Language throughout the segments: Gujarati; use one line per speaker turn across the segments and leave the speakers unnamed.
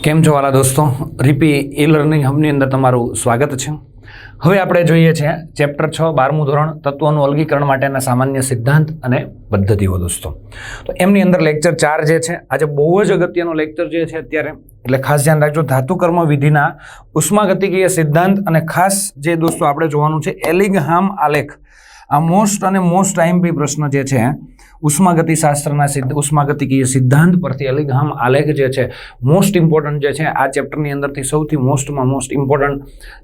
કેમ છો વાલા દોસ્તો, રીપી ઈ લર્નિંગ હબની અંદર તમારું સ્વાગત છે. હવે આપણે જોઈએ છે ચેપ્ટર 6 12મું ધોરણ તત્વોનું અલગીકરણ માટેના સામાન્ય સિદ્ધાંત અને પદ્ધતિઓ. દોસ્તો તો એમની અંદર લેક્ચર 4 જે છે આજે બહુ જ અગત્યનો લેક્ચર જે છે અત્યારે, એટલે ખાસ ધ્યાન રાખજો. ધાતુ કર્મ વિધિના ઉષ્માગતિકીય સિદ્ધાંત અને ખાસ જે દોસ્તો આપણે જોવાનું છે એલિંગહામ આલેખ. આ મોસ્ટ અને મોસ્ટ આઈએમપી પ્રશ્ન જે છે ઉષ્માગતિશાસ્ત્રના ઉષ્માગતિકીય સિદ્ધાંત પરથી એલિંગહામ આલેખ જે છે મોસ્ટ ઇમ્પોર્ટન્ટ જે છે આ ચેપ્ટરની અંદરથી સૌથી મોસ્ટમાં મોસ્ટ ઇમ્પોર્ટન્ટ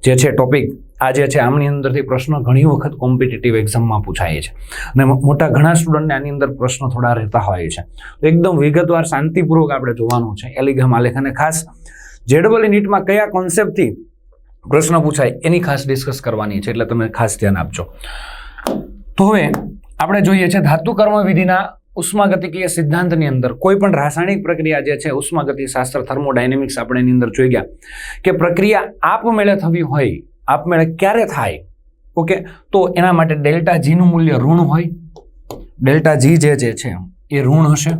જે છે ટોપિક આ જે છે આમની અંદરથી પ્રશ્ન ઘણી વખત કોમ્પિટિટિવ એક્ઝામમાં પૂછાય છે અને મોટા ઘણા સ્ટુડન્ટને આની અંદર પ્રશ્ન થોડા રહેતા હોય છે. તો એકદમ વિગતવાર શાંતિપૂર્વક આપણે જોવાનું છે એલિંગહામ આલેખ, અને ખાસ જેડબલઈ નીટમાં કયા કોન્સેપ્ટથી પ્રશ્ન પૂછાય એની ખાસ ડિસ્કસ કરવાની છે, એટલે તમે ખાસ ધ્યાન આપજો. તો હવે આપણે જોઈએ છે ધાતુ કર્મ વિધિના ઉષ્માગતિકીય સિદ્ધાંતની અંદર કોઈ પણ રાસાયણિક પ્રક્રિયા જે છે ઉષ્માગતિશાસ્ત્ર થર્મોડાયનેમિક્સ આપણે એની અંદર જોઈ ગયા કે પ્રક્રિયા આપમેળે થવી હોય, આપમેળે ક્યારે થાય, ઓકે, તો એના માટે ડેલ્ટા જી નું મૂલ્ય ઋણ હોય. ડેલ્ટા જી જે છે એ ઋણ હશે.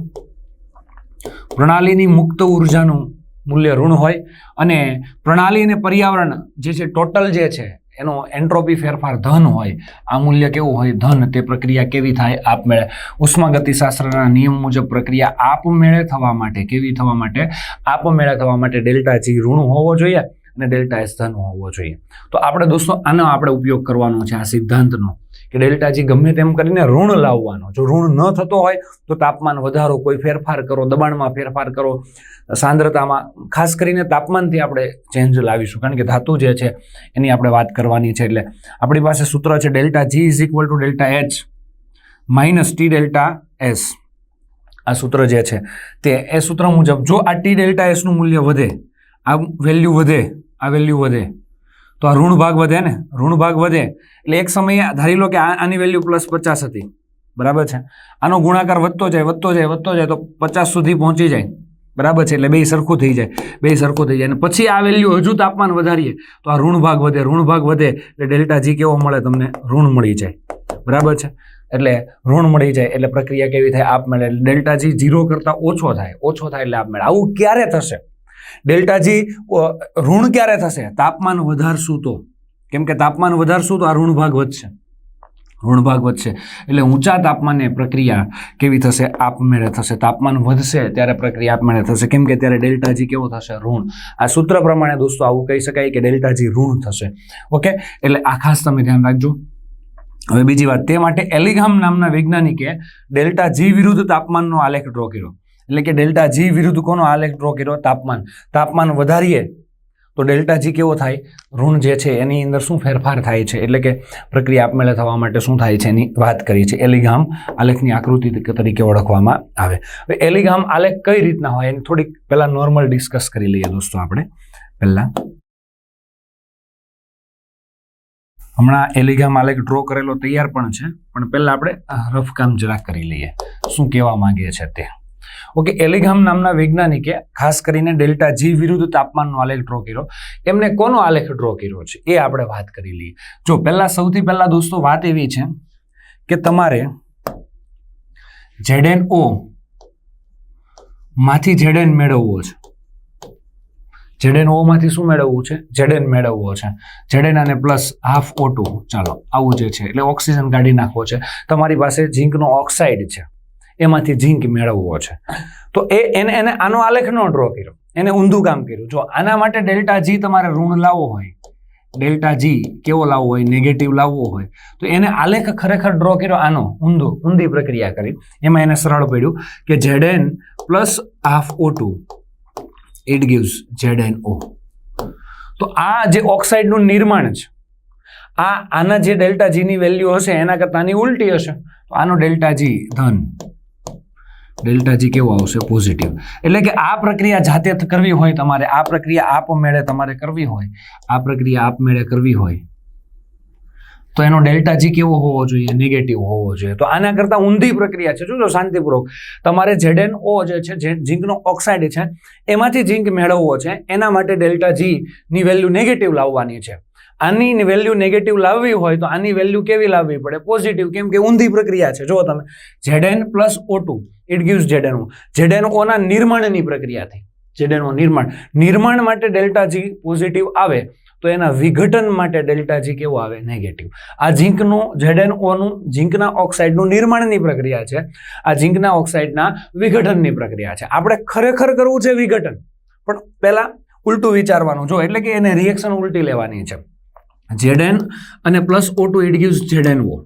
પ્રણાલીની મુક્ત ઉર્જાનું મૂલ્ય ઋણ હોય અને પ્રણાલી અને પર્યાવરણ જે છે ટોટલ જે છે એનો એન્ટ્રોપી ફેરફાર ધન હોય. આ મૂલ્ય કેવું હોય? ધન. તે પ્રક્રિયા કેવી થાય? આપમેળે. ઉષ્માગતિશાસ્ત્રના નિયમ મુજબ પ્રક્રિયા આપમેળે થવા માટે કેવી થવા માટે? આપમેળે થવા માટે ડેલ્ટા જી ઋણ હોવો જોઈએ અને ડેલ્ટા એસ ધન હોવો જોઈએ. તો આપણે દોસ્તો આનો આપણે ઉપયોગ કરવાનો છે આ સિદ્ધાંતનો કે ડેલ્ટા જી ગમે તેમ કરીને ઋણ લાવવાનો. જો ઋણ ન થતો હોય તો તાપમાન વધારો, કોઈ ફેરફાર કરો, દબાણમાં ફેરફાર કરો, સાંદ્રતામાં, ખાસ કરીને તાપમાનથી આપણે ચેન્જ લાવીશું, કારણ કે ધાતુ જે છે એની આપણે વાત કરવાની છે. એટલે આપણી પાસે સૂત્ર છે delta G is equal to delta H minus T delta S. આ સૂત્ર જે છે તે એ સૂત્ર મુજબ જો આ ટી ડેલ્ટા એસનું મૂલ્ય વધે, આ વેલ્યુ વધે, આ વેલ્યુ વધે, તો આ ઋણ ભાગ વધે ને. ઋણ ભાગ વધે એટલે એક સમયે ધારી લો કે આની વેલ્યુ +50 હતી, બરાબર છે. આનો ગુણાકાર વધતો જાય તો 50 સુધી પહોંચી જાય, બરાબર છે. એટલે બે સરખું થઈ જાય અને પછી આ વેલ્યુ હજુ તાપમાન વધારીએ તો આ ઋણ ભાગ વધે એટલે ડેલ્ટા જી કેવો મળે? તમને ઋણ મળી જાય, બરાબર છે. એટલે ઋણ મળી જાય એટલે પ્રક્રિયા કેવી થાય? આપમેળે. ડેલ્ટા જી 0 કરતાં ઓછો થાય એટલે આપમેળે. આવું ક્યારે થશે? ડેલ્ટા જી ઋણ ક્યારે થશે? તાપમાન વધારશું તો. કેમ કે તાપમાન વધારશું તો આ ઋણ ભાગ વધશે એટલે ઊંચા તાપમાને પ્રક્રિયા કેવી થશે? આપમેળે થશે. તાપમાન વધશે ત્યારે પ્રક્રિયા આપમેળે થશે, કેમ કે ત્યારે ડેલ્ટા જી કેવો થશે? ઋણ. આ સૂત્ર પ્રમાણે દોસ્તો આવું કહી શકાય કે ડેલ્ટા જી ઋણ થશે, ઓકે. એટલે આ ખાસ તમે ધ્યાન રાખજો. હવે બીજી વાત, તે માટે એલિંગહામ નામના વૈજ્ઞાનિકે ડેલ્ટા જી વિરુદ્ધ તાપમાનનો આલેખ ડ્રો કર્યો. એટલે કે ડેલ્ટા જી વિરુદ્ધ કોનો આલેખ ડ્રો કર્યો? તાપમાન વધારીએ તો ડેલ્ટા જી કેવો થાય? ઋણ જે છે એની અંદર શું ફેરફાર થાય છે, એટલે કે પ્રક્રિયા આપમેળે થવા માટે શું થાય છે એની વાત કરી છે. એલિંગહામ આલેખની આકૃતિ તરીકે ઓળખવામાં આવે. હવે એલિંગહામ આલેખ કઈ રીતના હોય એની થોડીક પહેલા નોર્મલ ડિસ્કસ કરી લઈએ દોસ્તો. આપણે પહેલા હમણાં એલિંગહામ આલેખ ડ્રો કરેલો તૈયાર પણ છે, પણ પહેલા આપણે રફ કામ જરાક કરી લઈએ શું કહેવા માંગે છે તે. ઓકે, એલિંગહામ નામના વૈજ્ઞાનિકે ખાસ કરીને ડેલ્ટા જી વિરુદ્ધ તાપમાનનો આલેખ ડ્રો કર્યો. એમને કોનો આલેખ ડ્રો કર્યો છે એ આપણે વાત કરી લઈએ. જો સૌથી પહેલા દોસ્તો વાત એવી છે કે તમારે ZnO માંથી Zn મેળવવો છે. ZnO માંથી શું મેળવવું છે? Zn મેળવવો છે. Zn અને +12O2, ચાલો આવું જે છે એટલે ઓક્સિજન કાઢી નાખવો છે. તમારી પાસે ઝીંકનો ઓક્સાઇડ છે, એમાંથી ઝીંક મેળવવો છે. તો એને આનો આલેખ ન ડ્રો કર્યો, એને ઊંધું કામ કર્યું. જો આના માટે ડેલ્ટા જી તમારે ઋણ લાવવો હોય, ડેલ્ટા જી કેવો લાવવો હોય? નેગેટિવ લાવવો હોય, તો એને આલેખ ખરેખર ડ્રો કર્યો આનો ઊંધી પ્રક્રિયા કરી. એમાં એને સરળ પડ્યું કે Zn +12O2 it gives ZnO. તો આ જે ઓક્સાઇડનું નિર્માણ છે આના જે ડેલ્ટા જી ની વેલ્યુ હશે એના કરતાં આની ઉલટી હશે, તો આનો ડેલ્ટા જી ધન, ડેલ્ટા જી કેવો આવશે? પોઝિટિવ. એટલે કે આ પ્રક્રિયા જાતે કરવી હોય તમારે, આ પ્રક્રિયા આપમેળે તમારે કરવી હોય, તો એનો ડેલ્ટા જી કેવો હોવો જોઈએ? નેગેટિવ હોવો જોઈએ. તો આના કરતાં ઊંધી પ્રક્રિયા છે. જો શાંતિપૂર્વક તમારે ZnO જે છે ઝીંકનો ઓક્સાઇડ છે એમાંથી ઝીંક મેળવવો છે, એના માટે ડેલ્ટા જી ની વેલ્યુ નેગેટિવ લાવવાની છે. આની વેલ્યુ નેગેટિવ લાવવી હોય તો આની વેલ્યુ કેવી લાવવી પડે? પોઝિટિવ, કેમ કે ઊંધી પ્રક્રિયા છે. જો તમે Zn +O2 it gives ZnO. ZnO ના નિર્માણની પ્રક્રિયાથી Zn નિર્માણ માટે ડેલ્ટા જી પોઝિટિવ આવે તો એના વિઘટન માટે ડેલ્ટા જી કેવો આવે? નેગેટિવ. આ ઝીંકનું ZnO નું ઝીંકના ઓક્સાઇડનું નિર્માણની પ્રક્રિયા છે, આ ઝીંકના ઓક્સાઇડના વિઘટનની પ્રક્રિયા છે. આપણે ખરેખર કરવું છે વિઘટન, પણ પહેલા ઉલટું વિચારવાનું. જો એટલે કે એને રિએક્શન ઉલટી લેવાની છે. Zn અને +O2 ઇટ ગિવ્સ ZnO.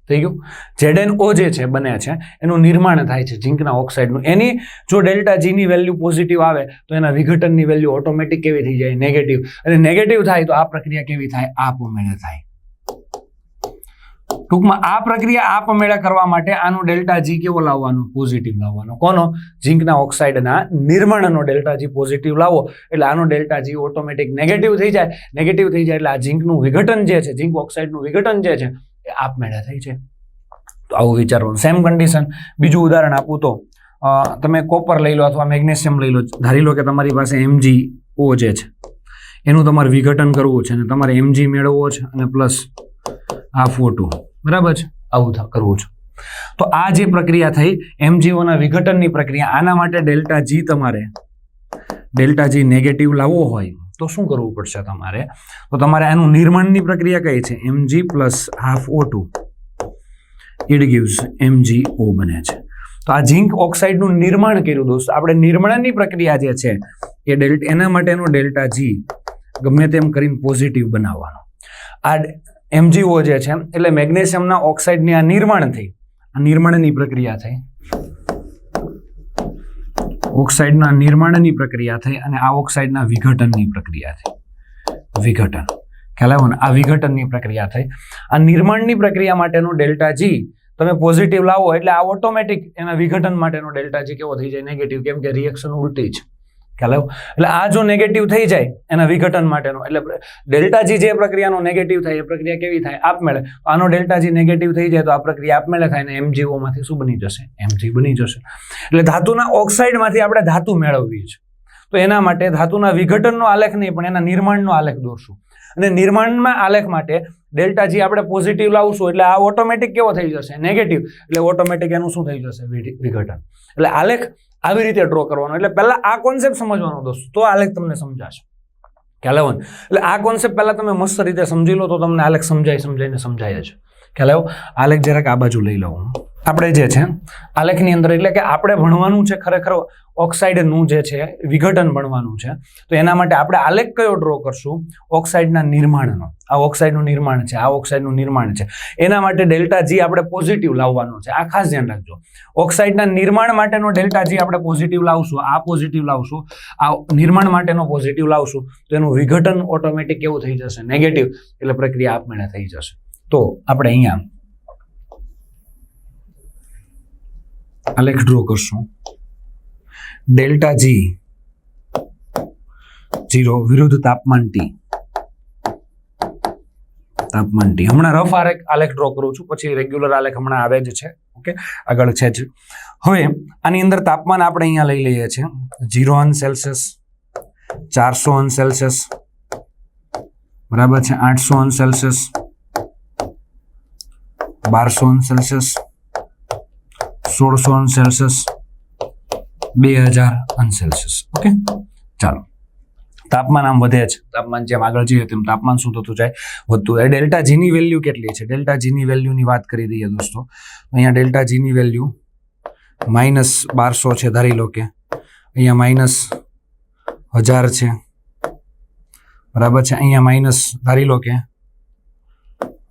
થઈ ગયું. ZnO જે છે બને છે એનું નિર્માણ થાય છે ઝીંકના ઓક્સાઇડનું. એની જો ડેલ્ટા જીની વેલ્યુ પોઝિટિવ આવે તો એના વિઘટનની વેલ્યુ ઓટોમેટિક કેવી થઈ જાય? નેગેટિવ. અને નેગેટિવ થાય તો આ પ્રક્રિયા કેવી થાય? આપમેળે થાય. ટૂંકમાં આ પ્રક્રિયા આપમેળે કરવા માટે આનો ડેલ્ટા જી કેવો લાવવાનો? પોઝિટિવ લાવવાનો. કોનો? ઝીંકના ઓક્સાઇડના નિર્માણનો ડેલ્ટા જી પોઝિટિવ લાવો એટલે આનો ડેલ્ટા જી ઓટોમેટિક નેગેટિવ થઈ જાય. નેગેટિવ થઈ જાય એટલે આ ઝીંકનું વિઘટન જે છે, ઝીંક ઓક્સાઇડનું વિઘટન જે છે એ આપમેળે થઈ છે. તો આવું વિચારવાનું. સેમ કન્ડિશન બીજું ઉદાહરણ આપું તો તમે કોપર લઈ લો અથવા મેગ્નેશિયમ લઈ લો. ધારી લો કે તમારી પાસે MgO જે છે એનું તમારે વિઘટન કરવું છે અને તમારે Mg મેળવવો છે અને પ્લસ O2. બરાબર છે? આવું કરવું છે. તો આ જે પ્રક્રિયા થઈ MgO ના વિઘટનની પ્રક્રિયા, આના માટે ડેલ્ટા જી તમારે ડેલ્ટા જી નેગેટિવ લાવવો હોય તો શું કરવું પડશે તમારે? તો તમારે આનું નિર્માણની પ્રક્રિયા કઈ છે? Mg + O2 it gives MgO બને છે. તો આ ઝીંક ઓક્સાઇડનું નિર્માણ કર્યું દોસ્તો. આપણે નિર્માણની પ્રક્રિયા જે છે એ એના માટેનો ડેલ્ટા જી ગમે તેમ કરીને પોઝિટિવ બનાવવાનો. આ MgO જે છે એટલે મેગ્નેશિયમના ઓક્સાઇડની આ નિર્માણ થઈ, આ નિર્માણની પ્રક્રિયા થઈ, ઓક્સાઇડના નિર્માણની પ્રક્રિયા થઈ અને આ ઓક્સાઇડના વિઘટનની પ્રક્રિયા થઈ. વિઘટન ખ્યાલ આવ્યો ને? આ વિઘટનની પ્રક્રિયા થઈ. આ નિર્માણની પ્રક્રિયા માટેનો ડેલ્ટા જી તમે પોઝિટિવ લાવો એટલે આ ઓટોમેટિક એના વિઘટન માટેનો ડેલ્ટા જી કેવો થઈ જાય? નેગેટિવ. કેમ કે રિએક્શન ઉલટી છે. ખ્યાલ આવ્યો? એટલે આ જો નેગેટિવ થઈ જાય એના વિઘટન માટેનો, એટલે ડેલ્ટા જી જે પ્રક્રિયાનો નેગેટિવ થાય એ પ્રક્રિયા કેવી થાય? આપમેળે. આનો ડેલ્ટા જી નેગેટિવ થઈ જાય તો આ પ્રક્રિયા આપમેળે થાય ને MgO માંથી શું બની જશે? Mg બની જશે. એટલે ધાતુના ઓક્સાઇડમાંથી આપણે ધાતુ મેળવવી છે તો એના માટે ધાતુના વિઘટનનો આલેખ નહીં પણ એના નિર્માણનો આલેખ દોરશું. અને નિર્માણમાં આલેખ માટે ડેલ્ટા જી આપણે પોઝિટિવ લાવશું એટલે આ ઓટોમેટિક કેવો થઈ જશે? નેગેટિવ. એટલે ઓટોમેટિક એનું શું થઈ જશે? વિઘટન. એટલે આલેખ આવી રીતે ડ્રો કરવાનો. એટલે પહેલા આ કોન્સેપ્ટ સમજવાનો દોસ્તો, તો આલેખ તમને સમજાશે. ખ્યાલ આવ્યો ને? એટલે આ કોન્સેપ્ટ પહેલા તમે મસ્ત રીતે સમજી લો તો તમને આલેખ સમજાઈને સમજાય છે. ખ્યાલ આવ્યો? આલેખ જરાક આ બાજુ લઈ લઉં. આપણે જે છે આલેખની અંદર એટલે કે આપણે ભણવાનું છે ખરેખર ઓક્સાઇડનું જે છે વિઘટન ભણવાનું છે. તો એના માટે આપણે આલેખ કયો ડ્રો કરશું? ઓક્સાઇડના નિર્માણનો. આ ઓક્સાઇડનું નિર્માણ છે, આ ઓક્સાઇડનું નિર્માણ છે. એના માટે ડેલ્ટા જી આપણે પોઝિટિવ લાવવાનો છે. આ ખાસ ધ્યાન રાખજો. ઓક્સાઇડના નિર્માણ માટેનો ડેલ્ટા જી આપણે પોઝિટિવ લાવશું, આ પોઝિટિવ લાવશું, આ નિર્માણ માટેનો પોઝિટિવ લાવશું તો એનું વિઘટન ઓટોમેટિક કેવું થઈ જશે? નેગેટિવ. એટલે પ્રક્રિયા આપમેળે થઈ જશે. તો આપણે અહીંયા આલેખ ડ્રો કરશું. ડેલ્ટા જી 0 વિરુદ્ધ તાપમાન T. તાપમાન T. હમણાં રફ આલેખ ડ્રો કરું છું, પછી રેગ્યુલર આલેખ હમણાં આવે જ છે. ઓકે, આગળ છે જ. હવે આની અંદર તાપમાન આપણે અહીંયા લઈ લઈએ છીએ 0°C, 400°C, બરાબર છે, 800°C, 1200°C, 1600°C, 2000°C. Okay, ચાલો. તાપમાન આમ વધે છે, તાપમાન જેમ આગળ જઈએ તેમ તાપમાન શું થતું જાય? વધતું જાય. ડેલ્ટા જી ની વેલ્યુ કેટલી છે? ડેલ્ટા જી ની વેલ્યુની વાત કરી દઈએ દોસ્તો. અહીંયા ડેલ્ટા જી ની વેલ્યુ -1200 છે, ધારી લો કે અહીંયા -1000 છે, બરાબર છે. અહીંયા માઇનસ ધારી લો કે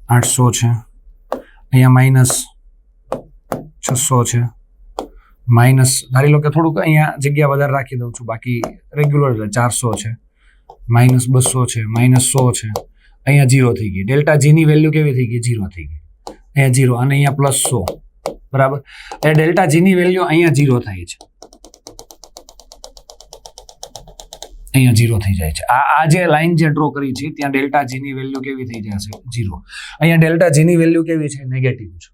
800 છે, અહીંયા -600 છે, માઇનસ ધારી લો કે થોડુંક અહીંયા જગ્યા વધારે રાખી દઉં છું, બાકી રેગ્યુલર 400 છે, -200 છે, -100 છે, અહીંયા 0 થઈ ગઈ. ડેલ્ટા જી ની વેલ્યુ કેવી થઈ ગઈ? 0 થઈ ગઈ. અહીંયા 0 અને અહીંયા +100, બરાબર. એટલે ડેલ્ટા જી ની વેલ્યુ અહીંયા 0 થાય છે, અહીંયા 0 થઈ જાય છે. આ જે લાઈન જે ડ્રો કરી છે ત્યાં ડેલ્ટા જી ની વેલ્યુ કેવી થઈ જશે? 0. અહીંયા ડેલ્ટા જી ની વેલ્યુ કેવી છે? નેગેટિવ છે.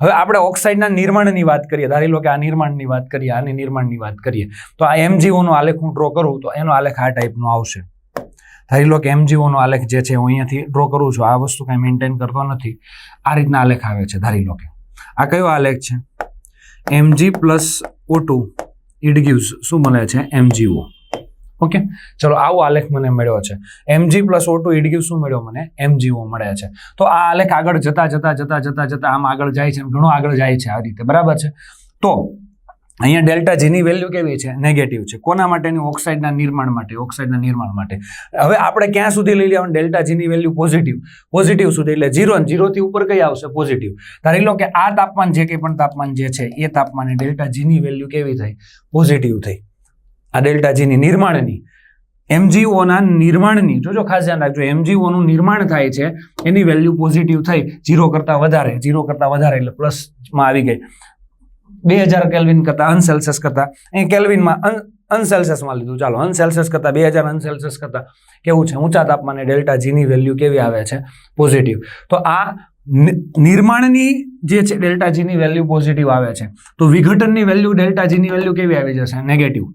હવે આપણે ઓક્સાઇડના નિર્માણની વાત કરીએ, ધારી લો કે આ નિર્માણની વાત કરીએ, આની નિર્માણની વાત કરીએ, તો આ MgO નો આલેખ હું ડ્રો કરું તો એનો આલેખ આ ટાઈપનો આવશે. ધારી લો કે MgO નો આલેખ જે છે હું અહીંયાથી ડ્રો કરું છું, આ વસ્તુ કાંઈ મેન્ટેન કરતો નથી, આ રીતના આલેખ આવે છે. ધારી લો કે આ કયો આલેખ છે? Mg + O2 ઇટ ગિવ્સ શું મળે છે MgO. ઓકે, ચલો આવો આલેખ મને મળ્યો છે. Mg + O2 ઇટ ગિવ્સ શું મળ્યો મને MgO મળે છે. તો આ આલેખ આગળ જતા આમ આગળ જાય છે, ઘણો આગળ જાય છે આ રીતે, બરાબર છે. તો અહીંયા ડેલ્ટા જીની વેલ્યુ કેવી છે? નેગેટિવ છે. કોના માટેની? ઓક્સાઇડના નિર્માણ માટે. હવે આપણે ક્યાં સુધી લઈ લેવાનું? ડેલ્ટા જીની વેલ્યુ પોઝિટિવ સુધી, એટલે 0 અને 0 થી ઉપર કઈ આવશે? પોઝિટિવ. ધારી લો કે આ તાપમાન જે કંઈ પણ તાપમાન જે છે એ તાપમાને ડેલ્ટા જીની વેલ્યુ કેવી થઈ? પોઝિટિવ થઈ. આ ડેલ્ટા જીની નિર્માણની, MgO ના નિર્માણની, જોજો ખાસ ધ્યાન રાખજો, MgO નું નિર્માણ થાય છે એની વેલ્યુ પોઝિટિવ થઈ, 0 કરતા વધારે એટલે પ્લસમાં આવી ગઈ. 2000 કેલ્વિન કરતા અનસેલ્સિયસ કરતા, અહીં કેલ્વિનમાં અનસેલ્સિયસમાં લીધું, ચાલો અનસેલ્સિયસ કરતા 2000 અનસેલ્સિયસ કરતા કેવું છે? ઊંચા તાપમાને ડેલ્ટા જીની વેલ્યુ કેવી આવે છે? પોઝિટિવ. તો આ નિર્માણની જે છે ડેલ્ટા જીની વેલ્યુ પોઝિટિવ આવે છે, તો વિઘટનની વેલ્યુ ડેલ્ટા જીની વેલ્યુ કેવી આવી જશે? નેગેટિવ.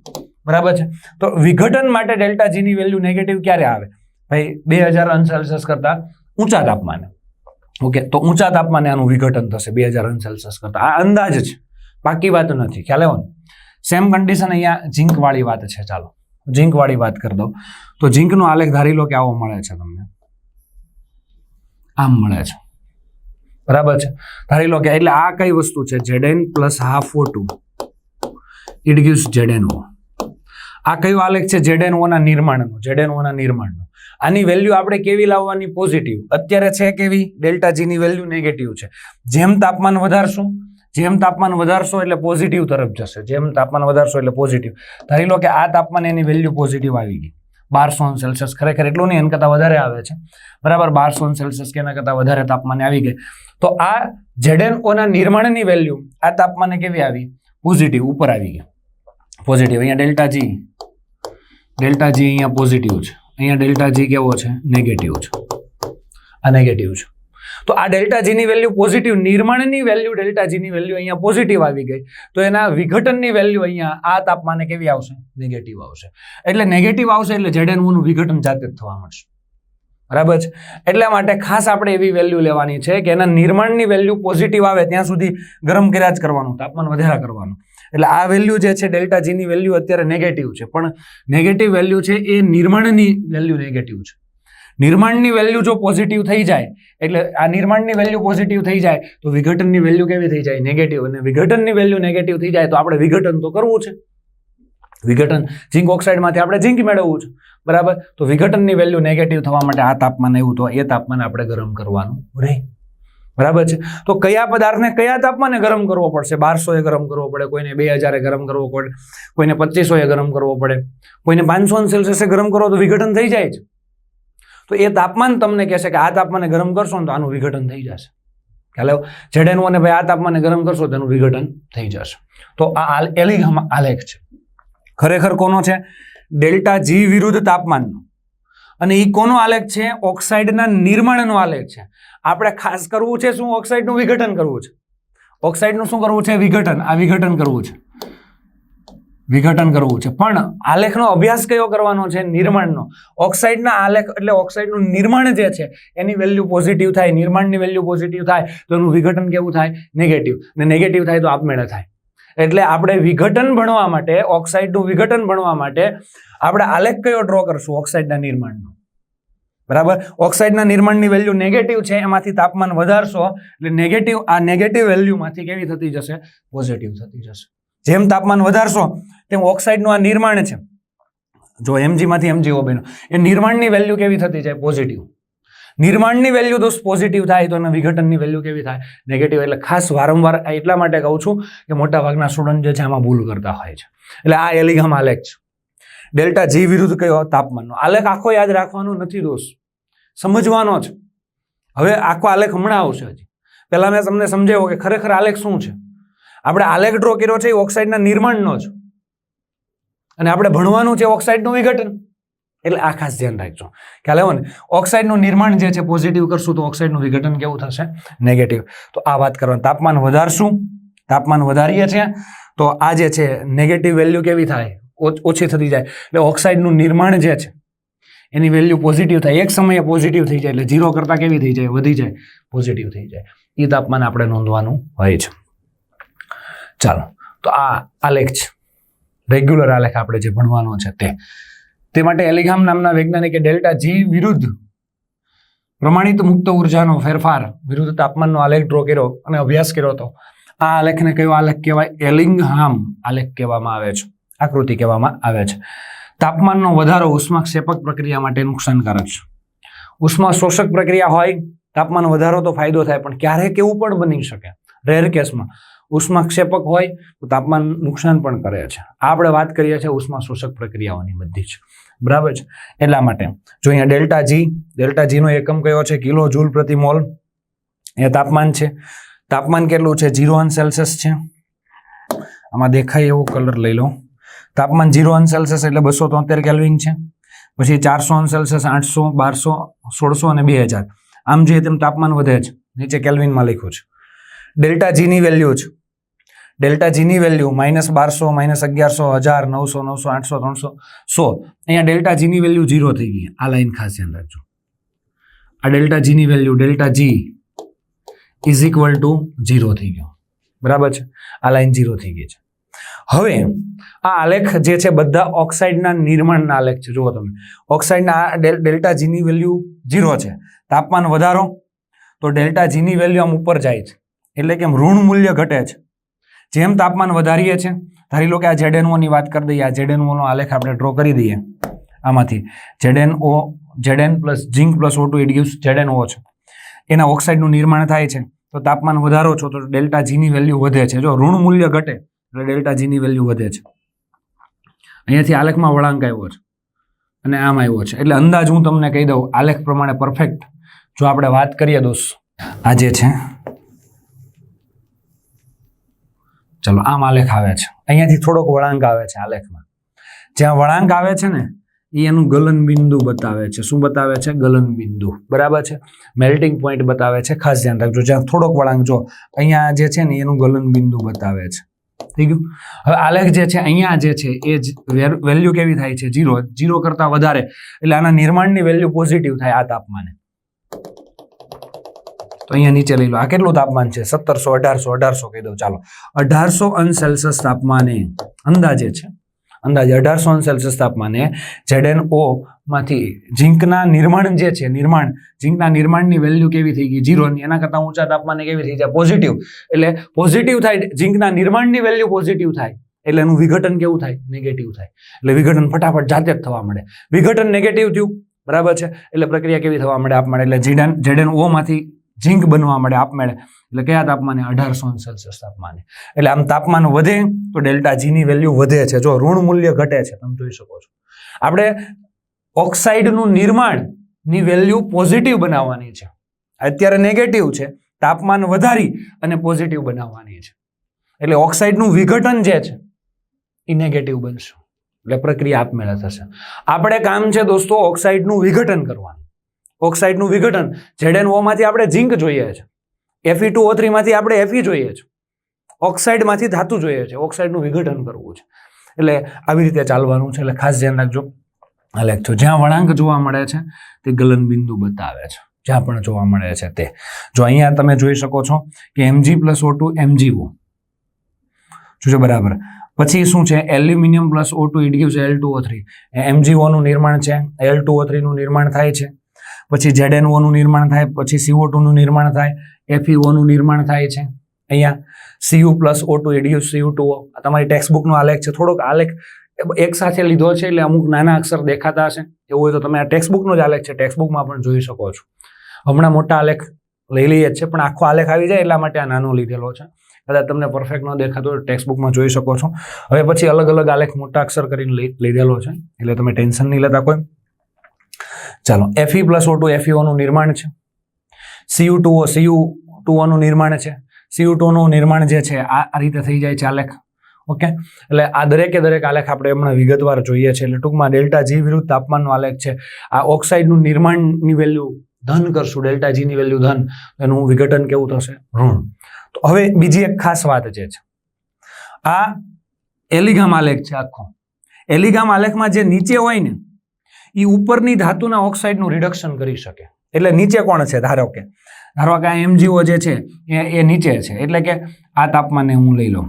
બરાબર છે. તો વિઘટન માટે ડેલ્ટા જીની વેલ્યુ નેગેટિવ ક્યારે આવે? ભાઈ 2000 અનસેલ્સિયસ કરતા ઊંચા તાપમાને. ઓકે, તો ઊંચા તાપમાને આનું વિઘટન થશે 2000 અનસેલ્સિયસ કરતા. આ અંદાજ છે, બાકી વાત નથી. ખ્યાલ આવ્યો ને? સેમ કન્ડિશન અહીંયા ઝીંક વાળી વાત છે. ચાલો ઝીંક વાળી વાત કરી દો. તો ઝીંકનો આલેખ ધારી લો કે આવો મળે છે તમને, આમ મળે છે, બરાબર છે. ધારી લો કે એટલે આ કઈ વસ્તુ છે? Zn + ½ O2 it gives ZnO. આ કયો આલેખ છે? ZnO ના નિર્માણનો. આની વેલ્યુ આપણે કેવી લાવવાની? પોઝિટિવ. અત્યારે છે કેવી? ડેલ્ટા જી ની વેલ્યુ નેગેટિવ છે. જેમ તાપમાન વધારશો એટલે પોઝિટિવ તરફ જશે. ધારી લો કે આ તાપમાન એની વેલ્યુ પોઝિટિવ આવી ગઈ 1200 સેલ્સિયસ. ખરેખર એટલું નહીં, એના કરતાં વધારે આવે છે, બરાબર. 1200 સેલ્સિયસ કે એના કરતાં વધારે તાપમાને આવી ગઈ. તો આ ZnO ના નિર્માણની વેલ્યુ આ તાપમાને કેવી આવી? પોઝિટિવ, ઉપર આવી ગઈ. પોઝિટિવ. અહીંયા ડેલ્ટા જી અહીંયા પોઝિટિવ છે, અહીંયા ડેલ્ટા જી કેવો છે? નેગેટિવ છે. આ નેગેટિવ છે. તો આ ડેલ્ટા જીની વેલ્યુ પોઝિટિવ, નિર્માણની વેલ્યુ ડેલ્ટા જીની વેલ્યુ અહીંયા પોઝિટિવ આવી ગઈ. તો એના વિઘટનની વેલ્યુ અહીંયા આ તાપમાને કેવી આવશે? નેગેટિવ આવશે. એટલે નેગેટિવ આવશે એટલે ZnO નું વિઘટન જાતે જ થવા મળશે, બરાબર છે. એટલા માટે ખાસ આપણે એવી વેલ્યુ લેવાની છે કે એના નિર્માણની વેલ્યુ પોઝિટિવ આવે ત્યાં સુધી ગરમ કર્યા જ કરવાનું, તાપમાન વધારા કરવાનું. એટલે આ વેલ્યુ જે છે ડેલ્ટા જીની વેલ્યુ અત્યારે નેગેટિવ છે, પણ નેગેટિવ વેલ્યુ છે એ નિર્માણની વેલ્યુ નેગેટિવ છે. નિર્માણની વેલ્યુ જો પોઝિટિવ થઈ જાય, એટલે આ નિર્માણની વેલ્યુ પોઝિટિવ થઈ જાય તો વિઘટનની વેલ્યુ કેવી થઈ જાય? નેગેટિવ. અને વિઘટનની વેલ્યુ નેગેટિવ થઈ જાય તો આપણે વિઘટન તો કરવું છે. વિઘટન ઝીંક ઓક્સાઇડમાંથી આપણે ઝીંક મેળવવું છે, બરાબર. તો વિઘટનની વેલ્યુ નેગેટિવ થવા માટે આ તાપમાન આવ્યું તો એ તાપમાન આપણે ગરમ કરવાનું રહે, બરાબર છે. તો કયા પદાર્થને કયા તાપમાને ગરમ કરવો પડશે? 1200 ગરમ કરવો પડે, કોઈને 2000 ગરમ કરવો પડે, કોઈને 2500 ગરમ કરવો પડે, કોઈને 500 સેલ્સિયસે ગરમ કરવો તો વિઘટન થઈ જાય છે. તો એ તાપમાન તમને કહેશે કે આ તાપમાને ગરમ કરશો ને તો આનું વિઘટન થઈ જશે. ખ્યાલ આવ્યો? ZnO ને ભાઈ આ તાપમાને ગરમ કરશો તો એનું વિઘટન થઈ જશે. તો આ એલિગમ આલેખ છે. ખરેખર કોનો છે? ડેલ્ટા જી વિરુદ્ધ તાપમાનનો. અને એ કોનો આલેખ છે? ઓક્સાઇડના નિર્માણનો આલેખ છે. આપણે ખાસ કરવું છે શું? ઓક્સાઇડનું વિઘટન કરવું છે. ઓક્સાઇડનું શું કરવું છે? વિઘટન. આ વિઘટન કરવું છે, પણ આલેખનો અભ્યાસ કયો કરવાનો છે? નિર્માણનો. ઓક્સાઇડના આલેખ એટલે ઓક્સાઇડનું નિર્માણ જે છે એની વેલ્યુ પોઝિટિવ થાય, નિર્માણની વેલ્યુ પોઝિટિવ થાય તો એનું વિઘટન કેવું થાય? નેગેટિવ. અને નેગેટિવ થાય તો આપમેળે થાય. એટલે આપણે વિઘટન ભણવા માટે, ઓક્સાઇડનું વિઘટન ભણવા માટે આપણે આલેખ કયો ડ્રો કરશું? ઓક્સાઇડના નિર્માણનો, બરાબર. ઓક્સાઇડના નિર્માણની વેલ્યુ નેગેટિવ છે, એમાંથી તાપમાન વધારશો એટલે નેગેટિવ, આ નેગેટિવ વેલ્યુમાંથી કેવી થતી જશે? પોઝિટિવ થતી જશે. જેમ તાપમાન વધારશો તેમ ઓક્સાઇડનું આ નિર્માણ છે, જો Mg માંથી MgO બન્યો, એ નિર્માણની વેલ્યુ કેવી થતી જાય? પોઝિટિવ. નિર્માણની વેલ્યુ દોસ્ત પોઝિટિવ થાય તો એના વિઘટનની વેલ્યુ કેવી થાય? નેગેટિવ. એટલે ખાસ વારંવાર એટલા માટે કહું છું કે મોટા ભાગના સ્ટુડન્ટ જે છે આમાં ભૂલ કરતા હોય છે. એટલે આ એલિગમ આલેખ છે. ડેલ્ટા જી વિરુદ્ધ કયો? તાપમાનનો આલેખ. આખો યાદ રાખવાનો નથી દોસ્ત, સમજવાનો છે. હવે આખો આલેખ હમણાં આવશે. હજી પહેલા મેં તમને સમજાવ્યો કે ખરેખર આલેખ શું છે. આપણે આલેખ ડ્રો કર્યો છે એ ઓક્સાઇડના નિર્માણનો જ, અને આપણે ભણવાનું છે ઓક્સાઇડનું વિઘટન. એટલે આ ખાસ ધ્યાન રાખજો. ખ્યાલ આવ્યો ને? ઓક્સાઇડનું નિર્માણ જે છે પોઝિટિવ કરશું તો ઓક્સાઇડનું વિઘટન કેવું થશે? નેગેટિવ. તો આ વાત કરવાની. તાપમાન વધારશું, તાપમાન વધારીએ છીએ તો આ જે છે નેગેટિવ વેલ્યુ કેવી થાય? ઓછી થતી જાય. એટલે ઓક્સાઇડનું નિર્માણ જે છે એની વેલ્યુ પોઝિટિવ થાય. એક સમયે પોઝિટિવ થઈ જાય, એટલે 0 કરતાં કેવી થઈ જાય? વધી જાય, પોઝિટિવ થઈ જાય. એ તાપમાન આપણે નોંધવાનું હોય છે. ચાલો, તો આ આલેખ છે. રેગ્યુલર આલેખ આપણે જે ભણવાનો છે તે માટે એલિઘામ નામના વૈજ્ઞાનિકે ડેલ્ટા જી વિરુદ્ધ પ્રમાણિત મુક્ત ઉર્જાનો ફેરફાર વિરુદ્ધ તાપમાનનો આલેખ ડ્રો કર્યો અને અભ્યાસ કર્યો હતો. આ આલેખને કયો આલેખ કહેવાય? એલિંગહામ આલેખ કહેવામાં આવે છે, આકૃતિ કહેવામાં આવે છે. તાપમાનનો વધારો ઉષ્માક્ષેપક પ્રક્રિયા માટે નુકસાનકારક છે. ઉષ્મા શોષક પ્રક્રિયા હોય, તાપમાન વધારો તો ફાયદો થાય, પણ ક્યારેક એવું પણ બની શકે રેર કેસમાં ઉષ્માક્ષેપક હોય તો તાપમાન નુકસાન પણ કરે છે. આપણે વાત કરીએ છીએ ઉષ્મા શોષક પ્રક્રિયાઓની બધી જ, બરાબર છે. એટલા માટે જો અહીંયા ડેલ્ટા જી નો એકમ કયો છે? કિલો જૂલ પ્રતિ મોલ. એ તાપમાન છે. તાપમાન કેટલું છે? 0°C છે. આમાં દેખાય એવો કલર લઈ લો. તાપમાન 0°C એટલે 273 કેલ્વિન છે. પછી 400°C 800, 1200, 1600 અને 2000. આમ જોઈએ તેમ તાપમાન વધે છે. નીચે કેલ્વિનમાં લખ્યું છે. ડેલ્ટા જીની વેલ્યુ છે. ડેલ્ટા જીની વેલ્યુ -1200, -1100, 1000, 900, 900, 800, 300, 100. અહીંયા ડેલ્ટા જીની વેલ્યુ 0 થઈ ગઈ. આ લાઈન ખાસ ધ્યાન રાખજો. આ ડેલ્ટા જીની value delta G is equal to 0 થઈ ગયો, બરાબર છે. આ લાઈન 0 થઈ ગઈ છે. હવે આ આલેખ જે છે બધા ઓક્સાઇડના નિર્માણના આલેખ છે. જુઓ તમે, ઓક્સાઇડના ડેલ્ટા જીની વેલ્યુ 0 છે. તાપમાન વધારો તો ડેલ્ટા જીની વેલ્યુ આમ ઉપર જાય છે, એટલે કે ઋણ મૂલ્ય ઘટે છે. જેમ તાપમાન વધારીએ છીએ, ધારી લો કે આ ZnO ની વાત કરી દઈએ. આ ZnO નો આલેખ આપણે ડ્રો કરી દઈએ. આમાંથી Zn plus zinc plus O2 it gives ZnO છે. એના ઓક્સાઇડનું નિર્માણ થાય છે. તો તાપમાન વધારો છો તો ડેલ્ટા જીની વેલ્યુ વધે છે. જો ઋણ મૂલ્ય ઘટે એટલે ડેલ્ટા જીની વેલ્યુ વધે છે. અહીંયાથી આલેખમાં વળાંક આવ્યો છે અને આમ આવ્યો છે. એટલે અંદાજ હું તમને કહી દઉં આલેખ પ્રમાણે પરફેક્ટ જો આપણે વાત કરીએ દોસ્ત, આ જે છે ચલો આમ આલેખ આવે છે. અહીંયાથી થોડોક વળાંક આવે છે આલેખમાં. જ્યાં વળાંક આવે છે ને એ એનું ગલન બિંદુ બતાવે છે. શું બતાવે છે? ગલન બિંદુ, બરાબર છે. મેલ્ટિંગ પોઈન્ટ બતાવે છે. ખાસ ધ્યાન રાખજો. જ્યાં થોડોક વળાંક જો અહીંયા જે છે ને એનું ગલન બિંદુ બતાવે છે. થઈ ગયું. હવે આલેખ જે છે અહીંયા જે છે એ વેલ્યુ કેવી થાય છે? 0 કરતા વધારે એટલે આના નિર્માણની વેલ્યુ પોઝિટિવ થાય આ તાપમાને. તો અહીંયા નીચે લઈ લો. આ કેટલું તાપમાન છે? 1700, 1800 કહી દઉં. ચાલો 1800°C તાપમાને અંદાજે છે. અંદાજે 1800°C તાપમાને ZnO માંથી ઝિંકના નિર્માણ જે છે ઝિંકના નિર્માણની વેલ્યુ કેવી થઈ ગઈ? 0 ની. એના કરતા ઊંચા તાપમાને કેવી થઈ જાય? પોઝિટિવ. એટલે પોઝિટિવ થાય, ઝિંકના નિર્માણની વેલ્યુ પોઝિટિવ થાય એટલે એનું વિઘટન કેવું થાય? નેગેટિવ થાય. એટલે વિઘટન ફટાફટ જાતે જ થવા મળે. વિઘટન નેગેટિવ થયું, બરાબર છે. એટલે પ્રક્રિયા કેવી થવા મળે? આપમેળે. એટલે ZnO માંથી ઝિંક બનવા મળે આપમેળે. એટલે કયા તાપમાને? 1800°C તાપમાને. એટલે આમ તાપમાન વધે તો ડેલ્ટા જીની વેલ્યુ વધે છે. જો ઋણ મૂલ્ય ઘટે છે, તમે જોઈ શકો છો. આપણે ઓક્સાઇડનું નિર્માણની વેલ્યુ પોઝિટિવ બનાવવાની છે. અત્યારે નેગેટિવ છે. તાપમાન વધારી અને પોઝિટિવ બનાવવાની છે. એટલે ઓક્સાઇડનું વિઘટન જે છે એ નેગેટિવ બનશે. એટલે પ્રક્રિયા આપમેળે થશે. આપણે કામ છે દોસ્તો ઓક્સાઇડનું વિઘટન કરવાનું. ઓક્સાઇડનું વિઘટન ZnO માંથી આપણે ઝિંક જોઈએ છે. Fe2O3 માંથી આપણે Fe જોઈએ છે. ઓક્સાઇડમાંથી ધાતુ જોઈએ છે. ઓક્સાઇડનું વિઘટન કરવું છે. એટલે આવી રીતે ચાલવાનું છે. એટલે ખાસ ધ્યાન રાખજો. આલેખ જો જ્યાં વળાંક જોવા મળે છે તે ગલન બિંદુ બતાવે છે. જ્યાં પણ જોવા મળે છે તે. જો અહીંયા તમે જોઈ શકો છો કે Mg+O2 MgO જોજો, બરાબર. પછી શું છે? Aluminium plus O2 it gives Al2O3. MgO નું નિર્માણ છે, Al2O3 નું નિર્માણ થાય છે. પછી ZnO નું નિર્માણ થાય, પછી CO2 નું નિર્માણ થાય, FeO નું નિર્માણ થાય છે. અહીંયા Cu plus O2 it gives Cu2O. તમારી ટેક્સ્ટબુકનો આલેખ છે. થોડોક આલેખ એક સાથે લીધો છે એટલે અમુક નાના અક્ષર દેખાતા હશે. એવું હોય તો તમે આ ટેક્સ્ટબુકનો જ આલેખ છે, ટેક્સ્ટબુકમાં પણ જોઈ શકો છો. હમણાં મોટા આલેખ લઈ લઈએ જ છે, પણ આખો આલેખ આવી જાય એટલા માટે આ નાનો લીધેલો છે. કદાચ તમને પરફેક્ટ ન દેખાતો હોય ટેક્સ્ટબુકમાં જોઈ શકો છો. હવે પછી અલગ અલગ આલેખ મોટા અક્ષર કરીને લીધેલો છે એટલે તમે ટેન્શન નહીં લેતા કોઈ. ચાલો Fe+O2 FeO નું નિર્માણ છે. Cu2O નું નિર્માણ છે. Cu2 નું નિર્માણ જે છે આ રીતે થઈ જાય છે આલેખ. ઓકે, એટલે આ દરેકે દરેક આલેખ આપણે હમણાં વિગતવાર જોઈએ છે. એટલે ટૂંકમાં ડેલ્ટા જી વિરુદ્ધ તાપમાનનો આલેખ છે. આ ઓક્સાઇડનું નિર્માણની વેલ્યુ ધન કરશું, ડેલ્ટા જીની વેલ્યુ ધન, એનું વિઘટન કેવું થશે? ઋણ. તો હવે બીજી એક ખાસ વાત જે છે, આ એલિઘામ આલેખ છે આખો. એલિઘામ આલેખમાં જે નીચે હોય ને એ ઉપરની ધાતુના ઓક્સાઇડનું રિડક્શન કરી શકે. એટલે નીચે કોણ છે? ધારો કે આ MgO જે છે એ નીચે છે. એટલે કે આ તાપમાને હું લઈ લઉં.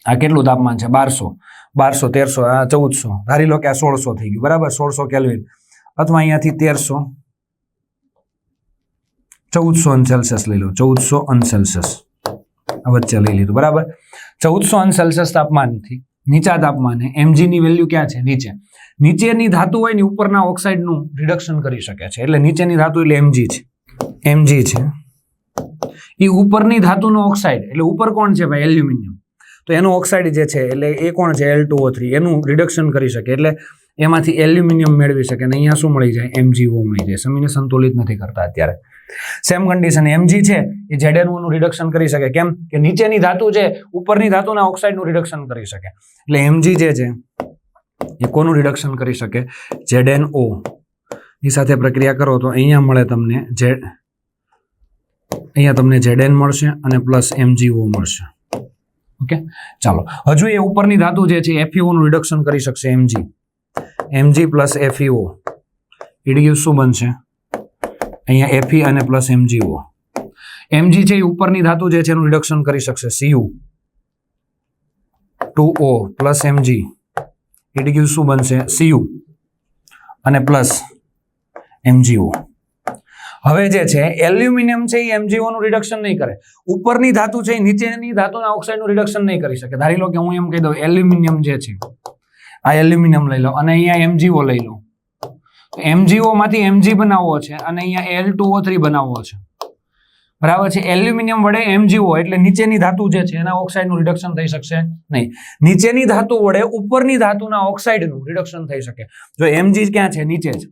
આ કેટલું તાપમાન છે 1200, 1300, આ 1400, ધારી લો કે આ 1600 થઈ ગયું, બરાબર, 1600 કેલ્વિન, અથવા અહીંયાથી 1300, 1400 અંશ સેલ્સિયસ લઈ લો, 1400 અંશ સેલ્સિયસ વચ્ચે લઈ લીધું, બરાબર. 1400 અંશ સેલ્સિયસ તાપમાનથી નીચા તાપમાને mg ની વેલ્યુ ક્યાં છે? નીચે. નીચેની ધાતુ હોય ને ઉપરના ઓક્સાઇડનું રિડક્શન કરી શકે છે, એટલે નીચેની ધાતુ એટલે mg છે. mg છે એ ઉપરની ધાતુનો ઓક્સાઇડ, એટલે ઉપર કોણ છે ભાઈ? એલ્યુમિનિયમ. તો એનું ઓક્સાઇડ જે છે એટલે એ કોણ છે? Al2O3. એનું રિડક્શન કરી શકે, એટલે એમાંથી એલ્યુમિનિયમ મેળવી શકે, અને અહીંયા શું મળી જાય? MgO મળી જાય. સમીને સંતુલિત નથી કરતા અત્યારે. સેમ કન્ડિશન mg છે એ ZnO નું રિડક્શન કરી શકે. કેમ કે નીચેની ધાતુ છે ઉપરની ધાતુના ઓક્સાઇડનું રિડક્શન કરી શકે, એટલે mg જે છે એ કોનું રિડક્શન કરી શકે? ZnO ની સાથે પ્રક્રિયા કરો તો અહીંયા મળે તમને અહીંયા તમને Zn મળશે અને પ્લસ MgO મળશે. ઓકે, ચાલો હજુ એ ઉપરની ધાતુ જે છે FeO નું રિડક્શન કરી શકશે mg plus FeO. It gives શું બનશે? અહીંયા Fe અને પ્લસ MgO. mg છે એ ઉપરની ધાતુ જે છે એનું રિડક્શન કરી શકશે Cu2O plus mg. It gives શું બનશે? Cu અને પ્લસ MgO. હવે જે છે એલ્યુમિનિયમ છે એ MgO નું રિડક્શન નહીં કરે, ઉપરની ધાતુ છે એ નીચેની ધાતુના ઓક્સાઇડનું રિડક્શન નહીં કરી શકે. ધારી લો કે હું એમ કહી દઉં એલ્યુમિનિયમ જે છે આ એલ્યુમિનિયમ લઈ લો અને અહીંયા MgO લઈ લો. MgO માંથી Mg બનાવવો છે અને અહીંયા Al2O3 બનાવવો છે, બરાબર છે. એલ્યુમિનિયમ વડે MgO એટલે નીચેની ધાતુ જે છે એના ઓક્સાઇડનું રિડક્શન થઈ શકશે નહીં. નીચેની ધાતુ વડે ઉપરની ધાતુના ઓક્સાઇડનું રિડક્શન થઈ શકે. જો Mg ક્યાં છે? નીચે છે.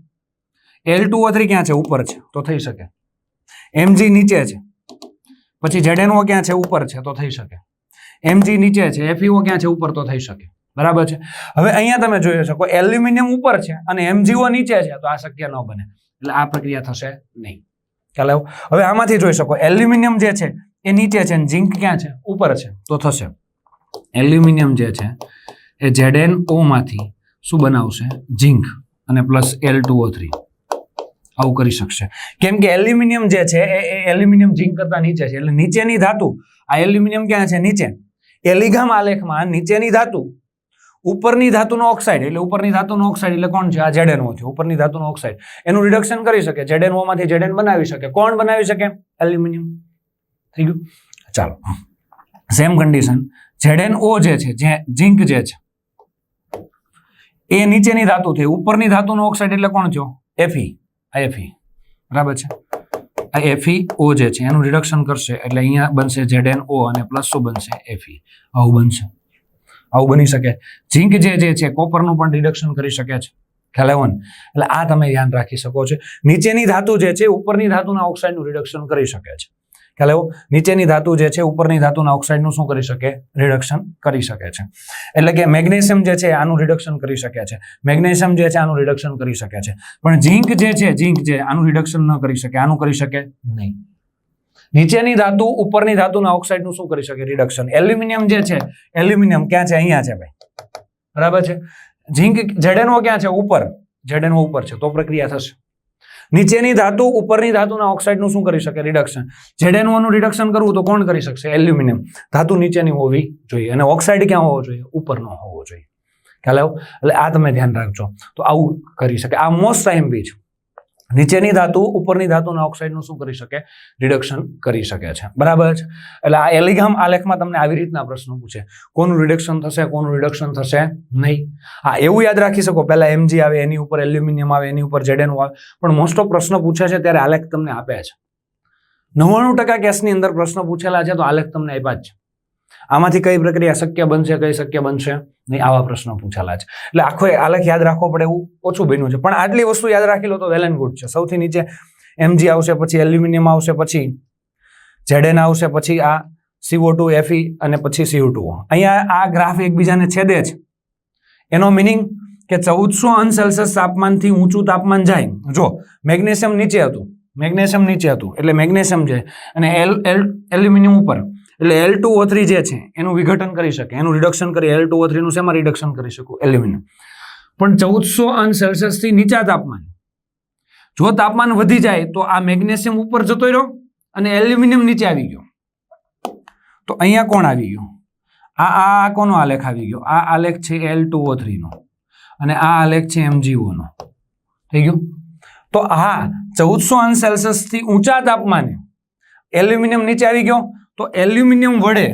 Al2O3 ક્યાં છે? ઉપર છે, તો થઈ શકે. Mg નીચે છે, પછી ZnO ક્યાં છે? ઉપર છે, તો થઈ શકે. Mg નીચે છે, FeO ક્યાં છે? ઉપર, તો થઈ શકે, બરાબર છે. હવે અહીંયા તમે જોઈ શકો એલ્યુમિનિયમ ઉપર છે અને MgO નીચે છે, તો આ શક્ય ન બને, એટલે આ પ્રક્રિયા થશે નહીં. ખ્યાલ આવ્યો? હવે આમાંથી જોઈ શકો એલ્યુમિનિયમ જે છે એ નીચે છે અને ઝિંક ક્યાં છે? ઉપર છે, તો થશે. એલ્યુમિનિયમ જે છે એ ZnO માંથી શું બનાવશે? ઝિંક અને પ્લસ Al2O3. આવું કરી શકશે. કેમ કે એલ્યુમિનિયમ જે છે એ એલ્યુમિનિયમ ઝિંક કરતા નીચે છે, એટલે નીચેની ધાતુ આ એલ્યુમિનિયમ ક્યાં છે? નીચે. એલિગામ આલેખમાં નીચેની ધાતુ ઉપરની ધાતુનો ઓક્સાઇડ, એટલે ઉપરની ધાતુનો ઓક્સાઇડ એટલે કોણ છે? આ ZnO છે, ઉપરની ધાતુનો ઓક્સાઇડ. એનું રિડક્શન કરી શકે, ZnO માંથી Zn બનાવી શકે. કોણ બનાવી શકે? એલ્યુમિનિયમ. થઈ ગયું? ચાલો, સેમ કન્ડિશન ZnO જે છે, ઝિંક જે છે એ નીચેની ધાતુ થઈ, ઉપરની ધાતુનો ઓક્સાઇડ એટલે કોણ થયો? Fe. આ Fe, બરાબર છે. આ FeO જે છે એનું રિડક્શન કરશે, એટલે અહીંયા બનશે ZnO અને પ્લસ શું બનશે? Fe. આવું બનશે, આવું બની શકે. ઝિંક જે છે કોપરનું પણ રિડક્શન કરી શકે છે. ખ્યાલ આવ્યો ને? એટલે આ તમે ધ્યાન રાખી શકો છો. નીચેની ધાતુ જે છે ઉપરની ધાતુના ઓક્સાઇડનું રિડક્શન કરી શકે છે. ખ્યાલ આવ્યો? નીચેની ધાતુ જે છે ઉપરની ધાતુના ઓક્સાઇડનું શું કરી શકે? રિડક્શન કરી શકે છે. એટલે કે મેગ્નેશિયમ જે છે આનું રિડક્શન કરી શકે છે, મેગ્નેશિયમ જે છે આનું રિડક્શન કરી શકે છે, પણ ઝિંક જે છે આનું રિડક્શન ન કરી શકે, આનું કરી શકે નહીં. નીચેની ધાતુ ઉપરની ધાતુના ઓક્સાઇડનું શું કરી શકે? રિડક્શન. એલ્યુમિનિયમ જે છે, એલ્યુમિનિયમ ક્યાં છે? અહીંયા છે ભાઈ, બરાબર છે. ઝિંક ZnO ક્યાં છે? ઉપર. ZnO ઉપર છે, તો પ્રક્રિયા થશે. નીચેની ધાતુ ઉપરની ધાતુના ઓક્સાઇડનું શું કરી શકે? રિડક્શન. ZnO નું રિડક્શન કરવું તો કોણ કરી શકશે? એલ્યુમિનિયમ. ધાતુ નીચેની હોવી જોઈએ અને ઓક્સાઇડ ક્યાં હોવો જોઈએ? ઉપરનો હોવો જોઈએ. ખ્યાલ આવ્યો? એટલે આ તમે ધ્યાન રાખજો. તો આવું કરી શકે. આ મોસ્ટ આઈએમપી છે. નીચેની ધાતુ ઉપરની ધાતુના ઓક્સાઇડનું શું કરી શકે? રિડક્શન કરી શકે છે, બરાબર છે. એટલે આ એલિગામ આલેખમાં તમને આવી રીતના પ્રશ્નો પૂછે, કોનું રિડક્શન થશે, કોનું રિડક્શન થશે નહીં. હા, એવું યાદ રાખી શકો, પહેલા Mg આવે, એની ઉપર એલ્યુમિનિયમ આવે, એની ઉપર ZnO આવે, પણ મોસ્ટ ઓફ પ્રશ્નો પૂછે છે ત્યારે આલેખ તમને આપે છે. 99% કેસની અંદર પ્રશ્નો પૂછેલા છે તો આલેખ તમને આપ્યા જ છે. આમાંથી કઈ પ્રક્રિયા શક્ય બનશે, કઈ શક્ય બનશે નહીં, આવા પ્રશ્નો પૂછેલા છે. એટલે આખો આલેખ યાદ રાખવો પડે એવું ઓછું બન્યું છે, પણ આટલી વસ્તુ યાદ રાખી લો તો વેલ એન્ડ ગુડ છે. સૌથી નીચે Mg આવશે, પછી એલ્યુમિનિયમ આવશે, પછી Zn આવશે, પછી આ CO2, Fe અને પછી Cu2O. અહીંયા આ ગ્રાફ એકબીજાને છેદે છે, એનો મિનિંગ કે 1400 અંશ સેલ્સિયસ તાપમાનથી ઊંચું તાપમાન જાય. જો મેગ્નેશિયમ નીચે હતું, એટલે મેગ્નેશિયમ છે અને એલ્યુમિનિયમ ઉપર, એટલે Al2O3 જે છે એનું વિઘટન કરી શકે, એનું રિડક્શન કરી. Al2O3 નું શેમાં રિડક્શન કરી શકું? એલ્યુમિનિયમ. પણ 1400 અંશ સેલ્સિયસ થી નીચા તાપમાન, જો તાપમાન વધી જાય તો આ મેગ્નેશિયમ ઉપર જતો રહ્યો અને એલ્યુમિનિયમ નીચે આવી ગયો. તો અહીંયા કોણ આવી ગયું? આ કોનો આલેખ આવી ગયો? આ આલેખ છે L2O3 નો અને આ આલેખ છે MgO નો. થઈ ગયું? તો હા 1400 સેલ્સિયસ થી ઊંચા તાપમાને એલ્યુમિનિયમ નીચે આવી ગયો તો એલ્યુમિનિયમ વડે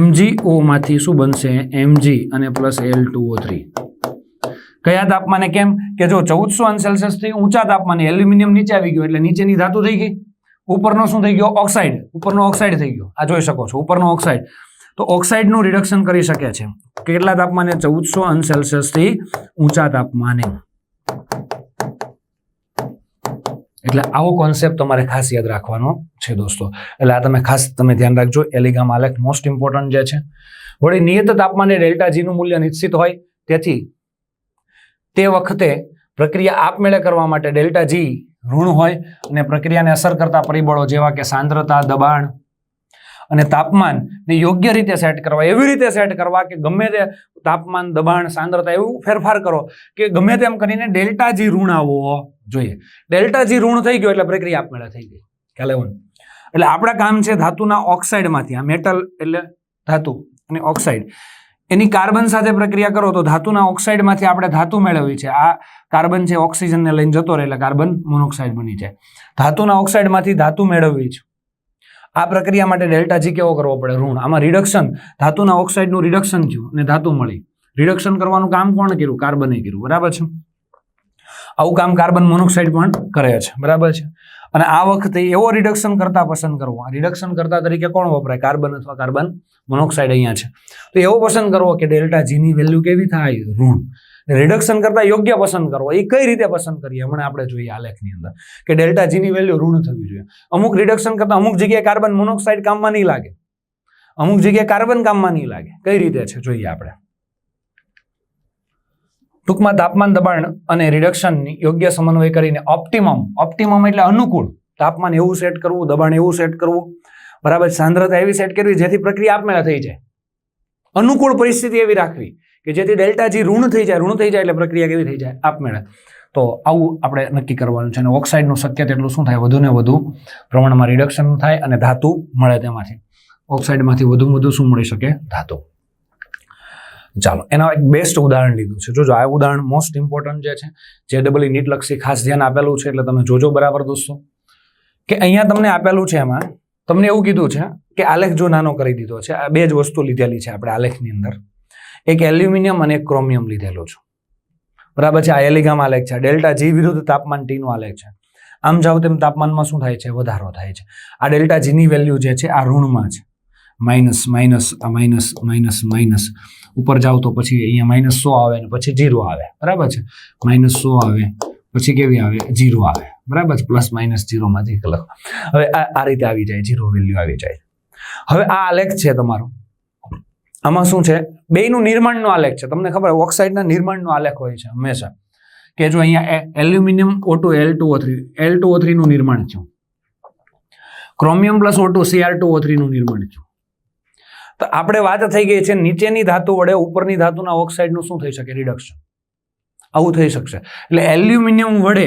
MgO માંથી શું બનશે? Mg અને પ્લસ L2O3. કયા તાપમાને? કેમ કે જો 1400 સેલ્સિયસ થી ઊંચા તાપમાને એલ્યુમિનિયમ નીચે આવી ગયો એટલે નીચેની ધાતુ થઈ ગઈ, ઉપરનો શું થઈ ગયો? ઓક્સાઇડ. ઉપરનો ઓક્સાઇડ થઈ ગયો. આ જોઈ શકો છો ઉપરનો ઓક્સાઇડ. તો ઓક્સાઇડનું રિડક્શન કરી શકે છે કેટલા તાપમાને? 1400 સેલ્સિયસ થી ઊંચા તાપમાને. એટલે આવો કોન્સેપ્ટ તમારે ખાસ યાદ રાખવાનો છે દોસ્તો. એટલે આ તમે ધ્યાન રાખજો. એલિગામ આલેખ મોસ્ટ ઇમ્પોર્ટન્ટ જે છે. વળી નિયત તાપમાને ડેલ્ટા જી નું મૂલ્ય નિશ્ચિત હોય, તેથી તે વખતે પ્રક્રિયા આપમેળે કરવા માટે ડેલ્ટા જી ઋણ હોય અને પ્રક્રિયાને અસર કરતા પરિબળો જેવા કે સાંદ્રતા, દબાણ અને તાપમાન ને યોગ્ય રીતે સેટ કરવા. એવી રીતે સેટ કરવા કે ગમે તે તાપમાન, દબાણ, સાંદ્રતા એવું ફેરફાર કરો કે ગમે તેમ કરીને ડેલ્ટા જી ઋણ આવવો જોઈએ. ડેલ્ટા જી ઋણ થઈ ગયો એટલે પ્રક્રિયા આપમેળે થઈ ગઈ. ખ્યાલ આવ્યો? એટલે આપણા કામ છે ધાતુના ઓક્સાઇડમાંથી, આ મેટલ એટલે ધાતુ અને ઓક્સાઇડ, એની કાર્બન સાથે પ્રક્રિયા કરો તો ધાતુના ઓક્સાઇડમાંથી આપણે ધાતુ મેળવવી છે. આ કાર્બન છે ઓક્સિજનને લઈને જતો રહે એટલે કાર્બન મોનોક્સાઇડ બની જાય. ધાતુના ઓક્સાઇડમાંથી ધાતુ મેળવવી છે. આ પ્રક્રિયા માટે ડેલ્ટા જી કેવો કરવો પડે? ઋણ. આમાં રિડક્શન, ધાતુના ઓક્સાઇડનું રિડક્શન થયું અને ધાતુ મળી. રિડક્શન કરવાનું કામ કોણ કર્યું? કાર્બને કર્યું. બરાબર છે? આવું કામ કાર્બન મોનોક્સાઇડ પણ કરે છે. બરાબર છે? અને આ વખતે એવો રિડક્શન કરતા પસંદ કરવો. આ રિડક્શન કરતા તરીકે કોણ વપરાય? કાર્બન અથવા કાર્બન મોનોક્સાઇડ અહીંયા છે. તો એવો પસંદ કરવો કે ડેલ્ટા જી ની વેલ્યુ કેવી થાય? ઋણ. રિડક્શન કરતા યોગ્ય પસંદ કરવો. એ કઈ રીતે પસંદ કરીએ હમણાં આપણે જોઈએ આલેખની અંદર કે ડેલ્ટા જી ની વેલ્યુ ઋણ થવી જોઈએ. અમુક રિડક્શન કરતા અમુક જગ્યાએ કાર્બન મોનોક્સાઇડ કામમાં નહીં લાગે, અમુક જગ્યાએ કાર્બન કામમાં નહીં લાગે. કઈ રીતે છે જોઈએ આપણે. ટૂંકમાં તાપમાન, દબાણ અને રિડક્શનની યોગ્ય સમન્વય કરીને ઓપ્ટિમમ એટલે અનુકૂળ તાપમાન એવું સેટ કરવું, દબાણ એવું સેટ કરવું, બરાબર, સાંદ્રતા એવી સેટ કરવી જેથી પ્રક્રિયા આપમેળે થઈ જાય. અનુકૂળ પરિસ્થિતિ એવી રાખવી કે જેથી ડેલ્ટા જી ઋણ થઈ જાય એટલે પ્રક્રિયા કેવી થઈ જાય? આપમેળે. તો આવું આપણે નક્કી કરવાનું છે. અને ઓક્સાઇડનું શક્ય તેટલું શું થાય? વધુ ને વધુ પ્રમાણમાં રિડક્શન થાય અને ધાતુ મળે. તેમાંથી ઓક્સાઇડમાંથી વધુ શું મળી શકે? ધાતુ. ચાલો, એના એક બેસ્ટ ઉદાહરણ લીધું છે. જોજો, આ ઉદાહરણ મોસ્ટ ઇમ્પોર્ટન્ટ જે છે, JEE નીટ લક્ષી ખાસ ધ્યાન આપેલું છે એટલે તમે જોજો બરાબર દોસ્તો. કે અહીંયા તમને આપેલું છે, એમાં તમને એવું કીધું છે કે આલેખ જો નાનો કરી દીધો છે. આ બે જ વસ્તુ લીધેલી છે આપણે આલેખની અંદર. એક એલ્યુમિનિયમ અને એક ક્રોમિયમ લીધેલું છે. બરાબર છે? આ એલિગામ આલેખ છે. ડેલ્ટા જી વિરુદ્ધ તાપમાન T નો આલેખ છે. આમ જાવ તેમ તાપમાનમાં શું થાય છે? વધારો થાય છે. આ ડેલ્ટા જી ની વેલ્યુ જે છે આ ઋણમાં છે. માઇનસ, ઉપર જાવ તો પછી અહીંયા -100 આવે અને પછી 0 આવે. બરાબર છે? -100 આવે પછી કેવી આવે? 0 આવે. બરાબર છે? પ્લસ માઇનસ 0 માંથી લખો. હવે આ રીતે આવી જાય, 0 વેલ્યુ આવી જાય. હવે આ આલેખ છે તમારો. આમાં શું છે? બેયનું નિર્માણનો આલેખ છે. તમને ખબર ઓક્સાઇડના નિર્માણનો આલેખ હોય છે હંમેશા. કે જો અહીંયા એલ્યુમિનિયમ O2 L2O3 નું નિર્માણ થયું, ક્રોમિયમ પ્લસ O2 Cr2O3 નું નિર્માણ થયું. તો આપણે વાત થઈ ગઈ છે નીચેની ધાતુ વડે ઉપરની ધાતુના ઓક્સાઇડનું શું થઈ શકે? રિડક્શન. આવું થઈ શકશે. એટલે એલ્યુમિનિયમ વડે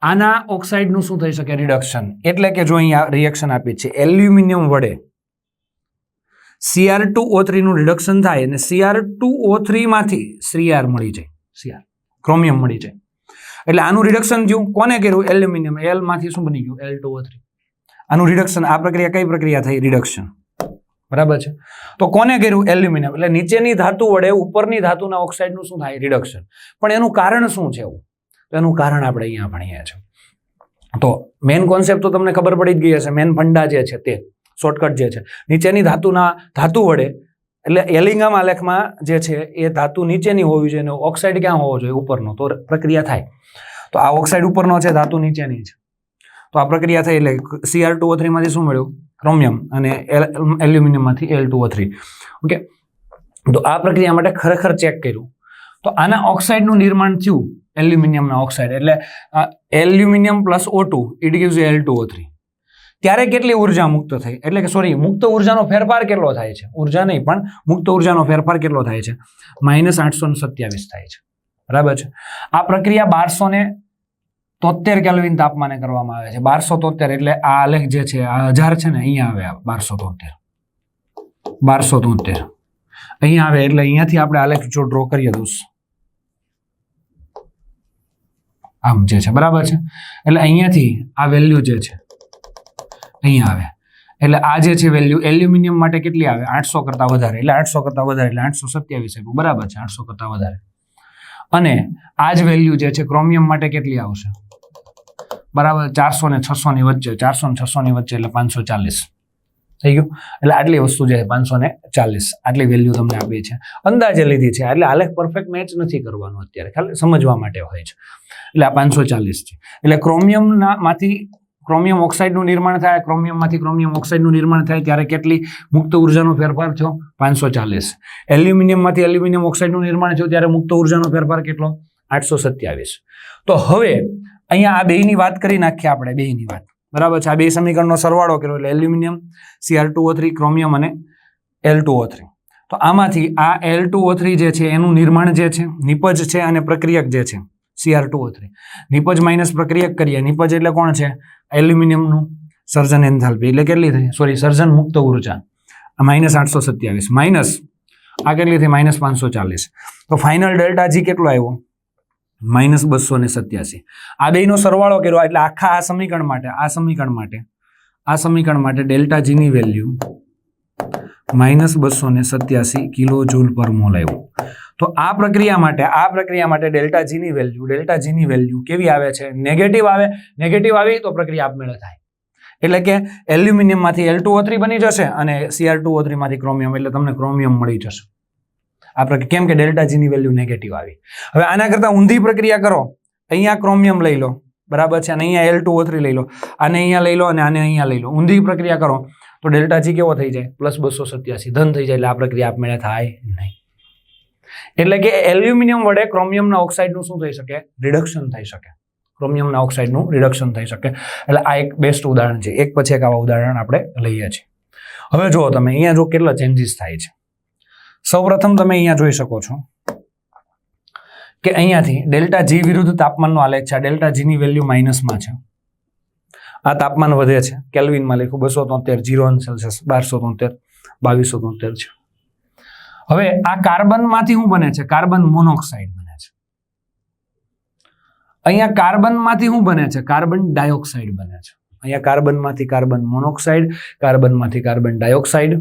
આના ઓક્સાઇડનું શું થઈ શકે? રિડક્શન. એટલે કે જો અહીંયા રિએક્શન આપી છે, એલ્યુમિનિયમ વડે Cr2O3 નું રિડક્શન થાય અને Cr2O3 માંથી Cr મળી જાય, ક્રોમિયમ મળી જાય. એટલે આનું રિડક્શન થયું. કોને કર્યું? એલ્યુમિનિયમ. L માંથી શું બની ગયું? L2O3. આનું રિડક્શન. આ પ્રક્રિયા કઈ પ્રક્રિયા થઈ? રિડક્શન. બરાબર છે? તો કોને કર્યું? એલ્યુમિનિયમ. એટલે નીચેની ધાતુ વડે ઉપરની ધાતુના ઓક્સાઇડનું શું થાય? રિડક્શન. પણ એનું કારણ શું છે? તો એનું કારણ આપણે અહીંયા ભણીએ છીએ. તો મેઇન કોન્સેપ્ટ તો તમને ખબર પડી જ ગઈ હશે. મેઇન ફંડા જે છે તે શોર્ટકટ જે છે, નીચેની ધાતુ વડે, એટલે એલિગામ આલેખમાં જે છે એ ધાતુ નીચેની હોવી જોઈએ, ઓક્સાઇડ ક્યાં હોવો જોઈએ? ઉપરનો. તો પ્રક્રિયા થાય. તો આ ઓક્સાઇડ ઉપરનો છે, ધાતુ નીચેની છે. તો આ પ્રક્રિયા થઈ એટલે Cr2O3 માંથી શું મળ્યું? ક્રોમિયમ. અને એલ્યુમિનિયમમાંથી L2O3. ઓકે. તો આ પ્રક્રિયા માટે ખરેખર ચેક કર્યું તો આના ઓક્સાઇડનું નિર્માણ થયું, એલ્યુમિનિયમના ઓક્સાઇડ. એટલે aluminium plus O2 it gives L2O3. ત્યારે કેટલી ઉર્જા મુક્ત થઈ? એટલે કે મુક્ત ઉર્જાનો ફેરફાર કેટલો થાય છે? ઉર્જા નહીં પણ મુક્ત ઉર્જાનો ફેરફાર કેટલો થાય છે? -827 થાય છે. બરાબર છે? આ પ્રક્રિયા 73 કેલ્વિન તાપમાને કરવામાં આવે છે. 1273 એટલે આ આલેખ જે છે આ 1000 છે ને અહીંયા આવે 1273 અહીંયા આવે એટલે અહીંયાથી આપણે આલેખ જો ડ્રો કરીએ દોસ્ત આમ જે છે બરાબર છે. એટલે અહીંયાથી આ વેલ્યુ જે છે અહીંયા આવે એટલે આ જે છે વેલ્યુ એલ્યુમિનિયમ માટે કેટલી આવે 800 કરતાં વધારે એટલે 800 કરતાં વધારે એટલે 827 આવ્યું બરાબર છે 800 કરતાં વધારે. અને આ જ વેલ્યુ જે છે ક્રોમિયમ માટે કેટલી આવશે બરાબર 400 ને 600 ની વચ્ચે 400 ને 600 ની વચ્ચે એટલે 540 થઈ ગયું. એટલે આટલી વસ્તુ જે 540 આટલી વેલ્યુ તમને આપી છે અંદાજે લીધી છે એટલે આલેખ પરફેક્ટ મેચ નથી કરવાનું અત્યારે ખાલી સમજવા માટે હોય છે. એટલે આ 540 છે એટલે ક્રોમિયમમાંથી ક્રોમિયમ ઓક્સાઇડનું નિર્માણ થાય ક્રોમિયમમાંથી ક્રોમિયમ ઓક્સાઇડનું નિર્માણ થાય ત્યારે કેટલી મુક્ત ઉર્જાનો ફેરફાર થયો 540. એલ્યુમિનિયમમાંથી એલ્યુમિનિયમ ઓક્સાઇડનું નિર્માણ થયું ત્યારે મુક્ત ઉર્જાનો ફેરફાર કેટલો 827. તો હવે અહીંયા આ બેયની વાત કરી નાખીએ આપણે બેયની વાત બરાબર છે. આ બે સમીકરણનો સરવાળો કર્યો એટલે એલ્યુમિનિયમ Cr2O3 ક્રોમિયમ અને L2O3. તો આમાંથી આ L2O3 જે છે એનું નિર્માણ જે છે નિપજ છે અને પ્રક્રિયક જે છે Cr2O3 નિપજ માઇનસ પ્રક્રિયક કરીએ નિપજ એટલે કોણ છે એલ્યુમિનિયમનું સર્જન એન્થાલ્પી એટલે કેટલી થઈ સર્જન મુક્ત ઉર્જા -827 માઇનસ આ કેટલી થઈ -540. તો ફાઇનલ ડેલ્ટા જી કેટલો આવ્યો -287. આ બેયનો સરવાળો કર્યો એટલે આખા આ સમીકરણ માટે ડેલ્ટા જી ની વેલ્યુ -287 કિલો જૂલ પર મોલ આવ્યું. તો આ પ્રક્રિયા માટે ડેલ્ટા જી ની વેલ્યુ કેવી આવે છે નેગેટિવ આવી તો પ્રક્રિયા આપમેળે થાય એટલે કે એલ્યુમિનિયમ માંથી L2O3 બની જશે અને Cr2O3 માંથી ક્રોમિયમ એટલે તમને ક્રોમિયમ મળી જશે. કેમ કે ડેલ્ટા જી ની વેલ્યુ નેગેટિવ આવી. હવે આના કરતા ઊંધી પ્રક્રિયા કરો અહીંયા ક્રોમિયમ લઈ લો બરાબર છે અને અહીંયા L2O3 લઈ લો આને અહીંયા લઈ લો અને આને અહીંયા લઈ લો ઊંધી પ્રક્રિયા કરો તો ડેલ્ટા જી કેવો થઈ જાય +287 ધન થઈ જાય એટલે આ પ્રક્રિયા આપમેળે થાય નહીં. એટલે કે એલ્યુમિનિયમ વડે ક્રોમિયમના ઓક્સાઇડનું શું થઈ શકે રિડક્શન થઈ શકે એટલે આ એક બેસ્ટ ઉદાહરણ છે. એક પછી એક આવા ઉદાહરણ આપણે લઈએ છીએ. હવે જુઓ તમે અહીંયા જો કેટલા ચેન્જીસ થાય છે. સૌપ્રથમ તમે અહીંયા જોઈ શકો છો કે અહીંયાથી ડેલ્ટા જી વિરુદ્ધ તાપમાનનો આલેખ છે. ડેલ્ટા જી ની વેલ્યુ માઇનસમાં છે. આ તાપમાન વધે છે કેલ્વિનમાં લખ્યું 273 0 સેલ્સિયસ 1273 2273 છે. હવે આ કાર્બનમાંથી શું બને છે કાર્બન મોનોક્સાઇડ બને છે. અહીંયા કાર્બનમાંથી શું બને છે કાર્બન ડાયોક્સાઇડ બને છે. અહીંયા કાર્બનમાંથી કાર્બન મોનોક્સાઇડ કાર્બનમાંથી કાર્બન ડાયોક્સાઇડ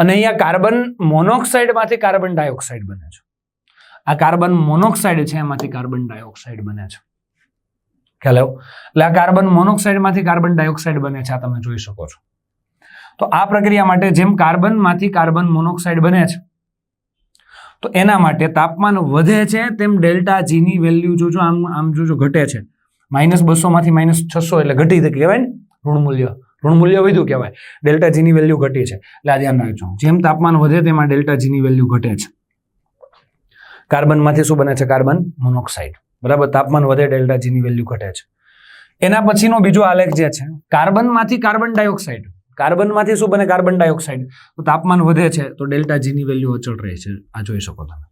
અને અહીંયા કાર્બન મોનોક્સાઇડમાંથી કાર્બન ડાયોક્સાઇડ બને છે. આ કાર્બન મોનોક્સાઇડ છે એમાંથી કાર્બન ડાયોક્સાઇડ બને છે ખ્યાલ આવ્યો. એટલે આ કાર્બન મોનોક્સાઇડમાંથી કાર્બન ડાયોક્સાઇડ બને છે આ તમે જોઈ શકો છો. તો આ પ્રક્રિયા માટે જેમ કાર્બનમાંથી કાર્બન મોનોક્સાઇડ બને છે તો એના માટે તાપમાન વધે છે તેમ ડેલ્ટા જી ની વેલ્યુ જોજો આમ જોજો ઘટે છે -200 માંથી -600 એટલે ઘટી કહેવાય ને ઋણ મૂલ્ય વધ્યું કહેવાય. ડેલ્ટા જી ની વેલ્યુ ઘટી છે એટલે આ ધ્યાન રાખજો. જેમ તાપમાન વધે તેમાં ડેલ્ટા જી ની વેલ્યુ ઘટે છે. કાર્બનમાંથી શું બને છે કાર્બન મોનોક્સાઇડ બરાબર. તાપમાન વધે ડેલ્ટા જી ની વેલ્યુ ઘટે છે. એના પછીનો બીજો આલેખ જે છે કાર્બનમાંથી કાર્બન ડાયોક્સાઇડ કાર્બનમાંથી શું બને કાર્બન ડાયોક્સાઇડ તો તાપમાન વધે છે તો ડેલ્ટા જી ની વેલ્યુ અચળ રહે છે આ જોઈ શકો તમે.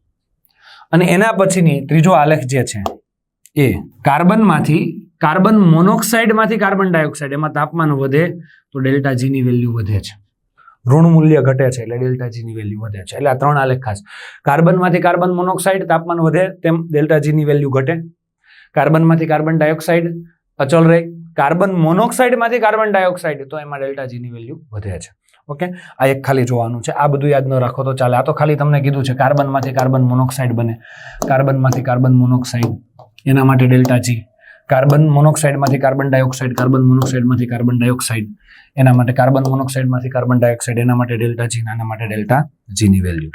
અને એના પછીની ત્રીજો આલેખ જે છે એ કાર્બનમાંથી કાર્બન મોનોક્સાઇડમાંથી કાર્બન ડાયોક્સાઇડ એમાં તાપમાન વધે તો ડેલ્ટા જી ની વેલ્યુ વધે છે. ઋણ મૂલ્ય ઘટે છે એટલે ડેલ્ટા જી ની વેલ્યુ વધે છે. એટલે આ ત્રણ આલેખ ખાસ કાર્બનમાંથી કાર્બન મોનોક્સાઇડ તાપમાન વધે તેમ ડેલ્ટા જી ની વેલ્યુ ઘટે. કાર્બનમાંથી કાર્બન ડાયોક્સાઇડ અચળ રહે. કાર્બન મોનોક્સાઇડમાંથી કાર્બન ડાયોક્સાઇડ તો એમાં ડેલ્ટા જી ની વેલ્યુ વધે છે. ઓકે આ એક ખાલી જોવાનું છે. આ બધું યાદ ન રાખો તો ચાલે. આ તો ખાલી તમને કીધું છે કાર્બનમાંથી કાર્બન મોનોક્સાઇડ બને કાર્બનમાંથી કાર્બન મોનોક્સાઇડ એના માટે ડેલ્ટા જી કાર્બન મોનોક્સાઇડમાંથી કાર્બન ડાયોક્સાઇડ કાર્બન મોનોક્સાઇડમાંથી કાર્બન ડાયોક્સાઇડ એના માટે કાર્બન મોનોક્સાઇડમાંથી કાર્બન ડાયોક્સાઇડ એના માટે ડેલ્ટા જી એના માટે ડેલ્ટા જી ની વેલ્યુ.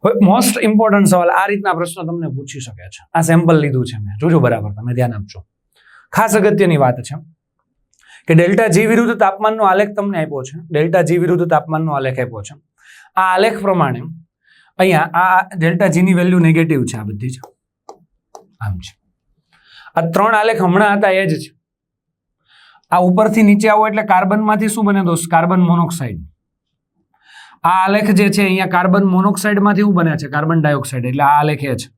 હવે મોસ્ટ ઇમ્પોર્ટન્ટ સવાલ આ રીતના પ્રશ્નો તમને પૂછી શકે છે. આ સેમ્પલ લીધું છે મેં જોજો બરાબર તમે ધ્યાન આપજો. ખાસ અગત્યની વાત છે કે ડેલ્ટા જી વિરુદ્ધ તાપમાનનો આલેખ તમને આપ્યો છે. ડેલ્ટા જી વિરુદ્ધ તાપમાનનો આલેખ આપ્યો છે. આ આલેખ પ્રમાણે અહીંયા આ ડેલ્ટા જી ની વેલ્યુ નેગેટિવ છે. આ બધી છે આમ છે. આ ત્રણ આલેખ હમણાં હતા એ જ છે. આ ઉપરથી નીચે આવો એટલે કાર્બનમાંથી શું બને દોસ્ત કાર્બન મોનોક્સાઇડ. આ આલેખ જે છે અહીંયા કાર્બન મોનોક્સાઇડમાંથી શું બને છે કાર્બન ડાયોક્સાઇડ એટલે આ આલેખ એ છે.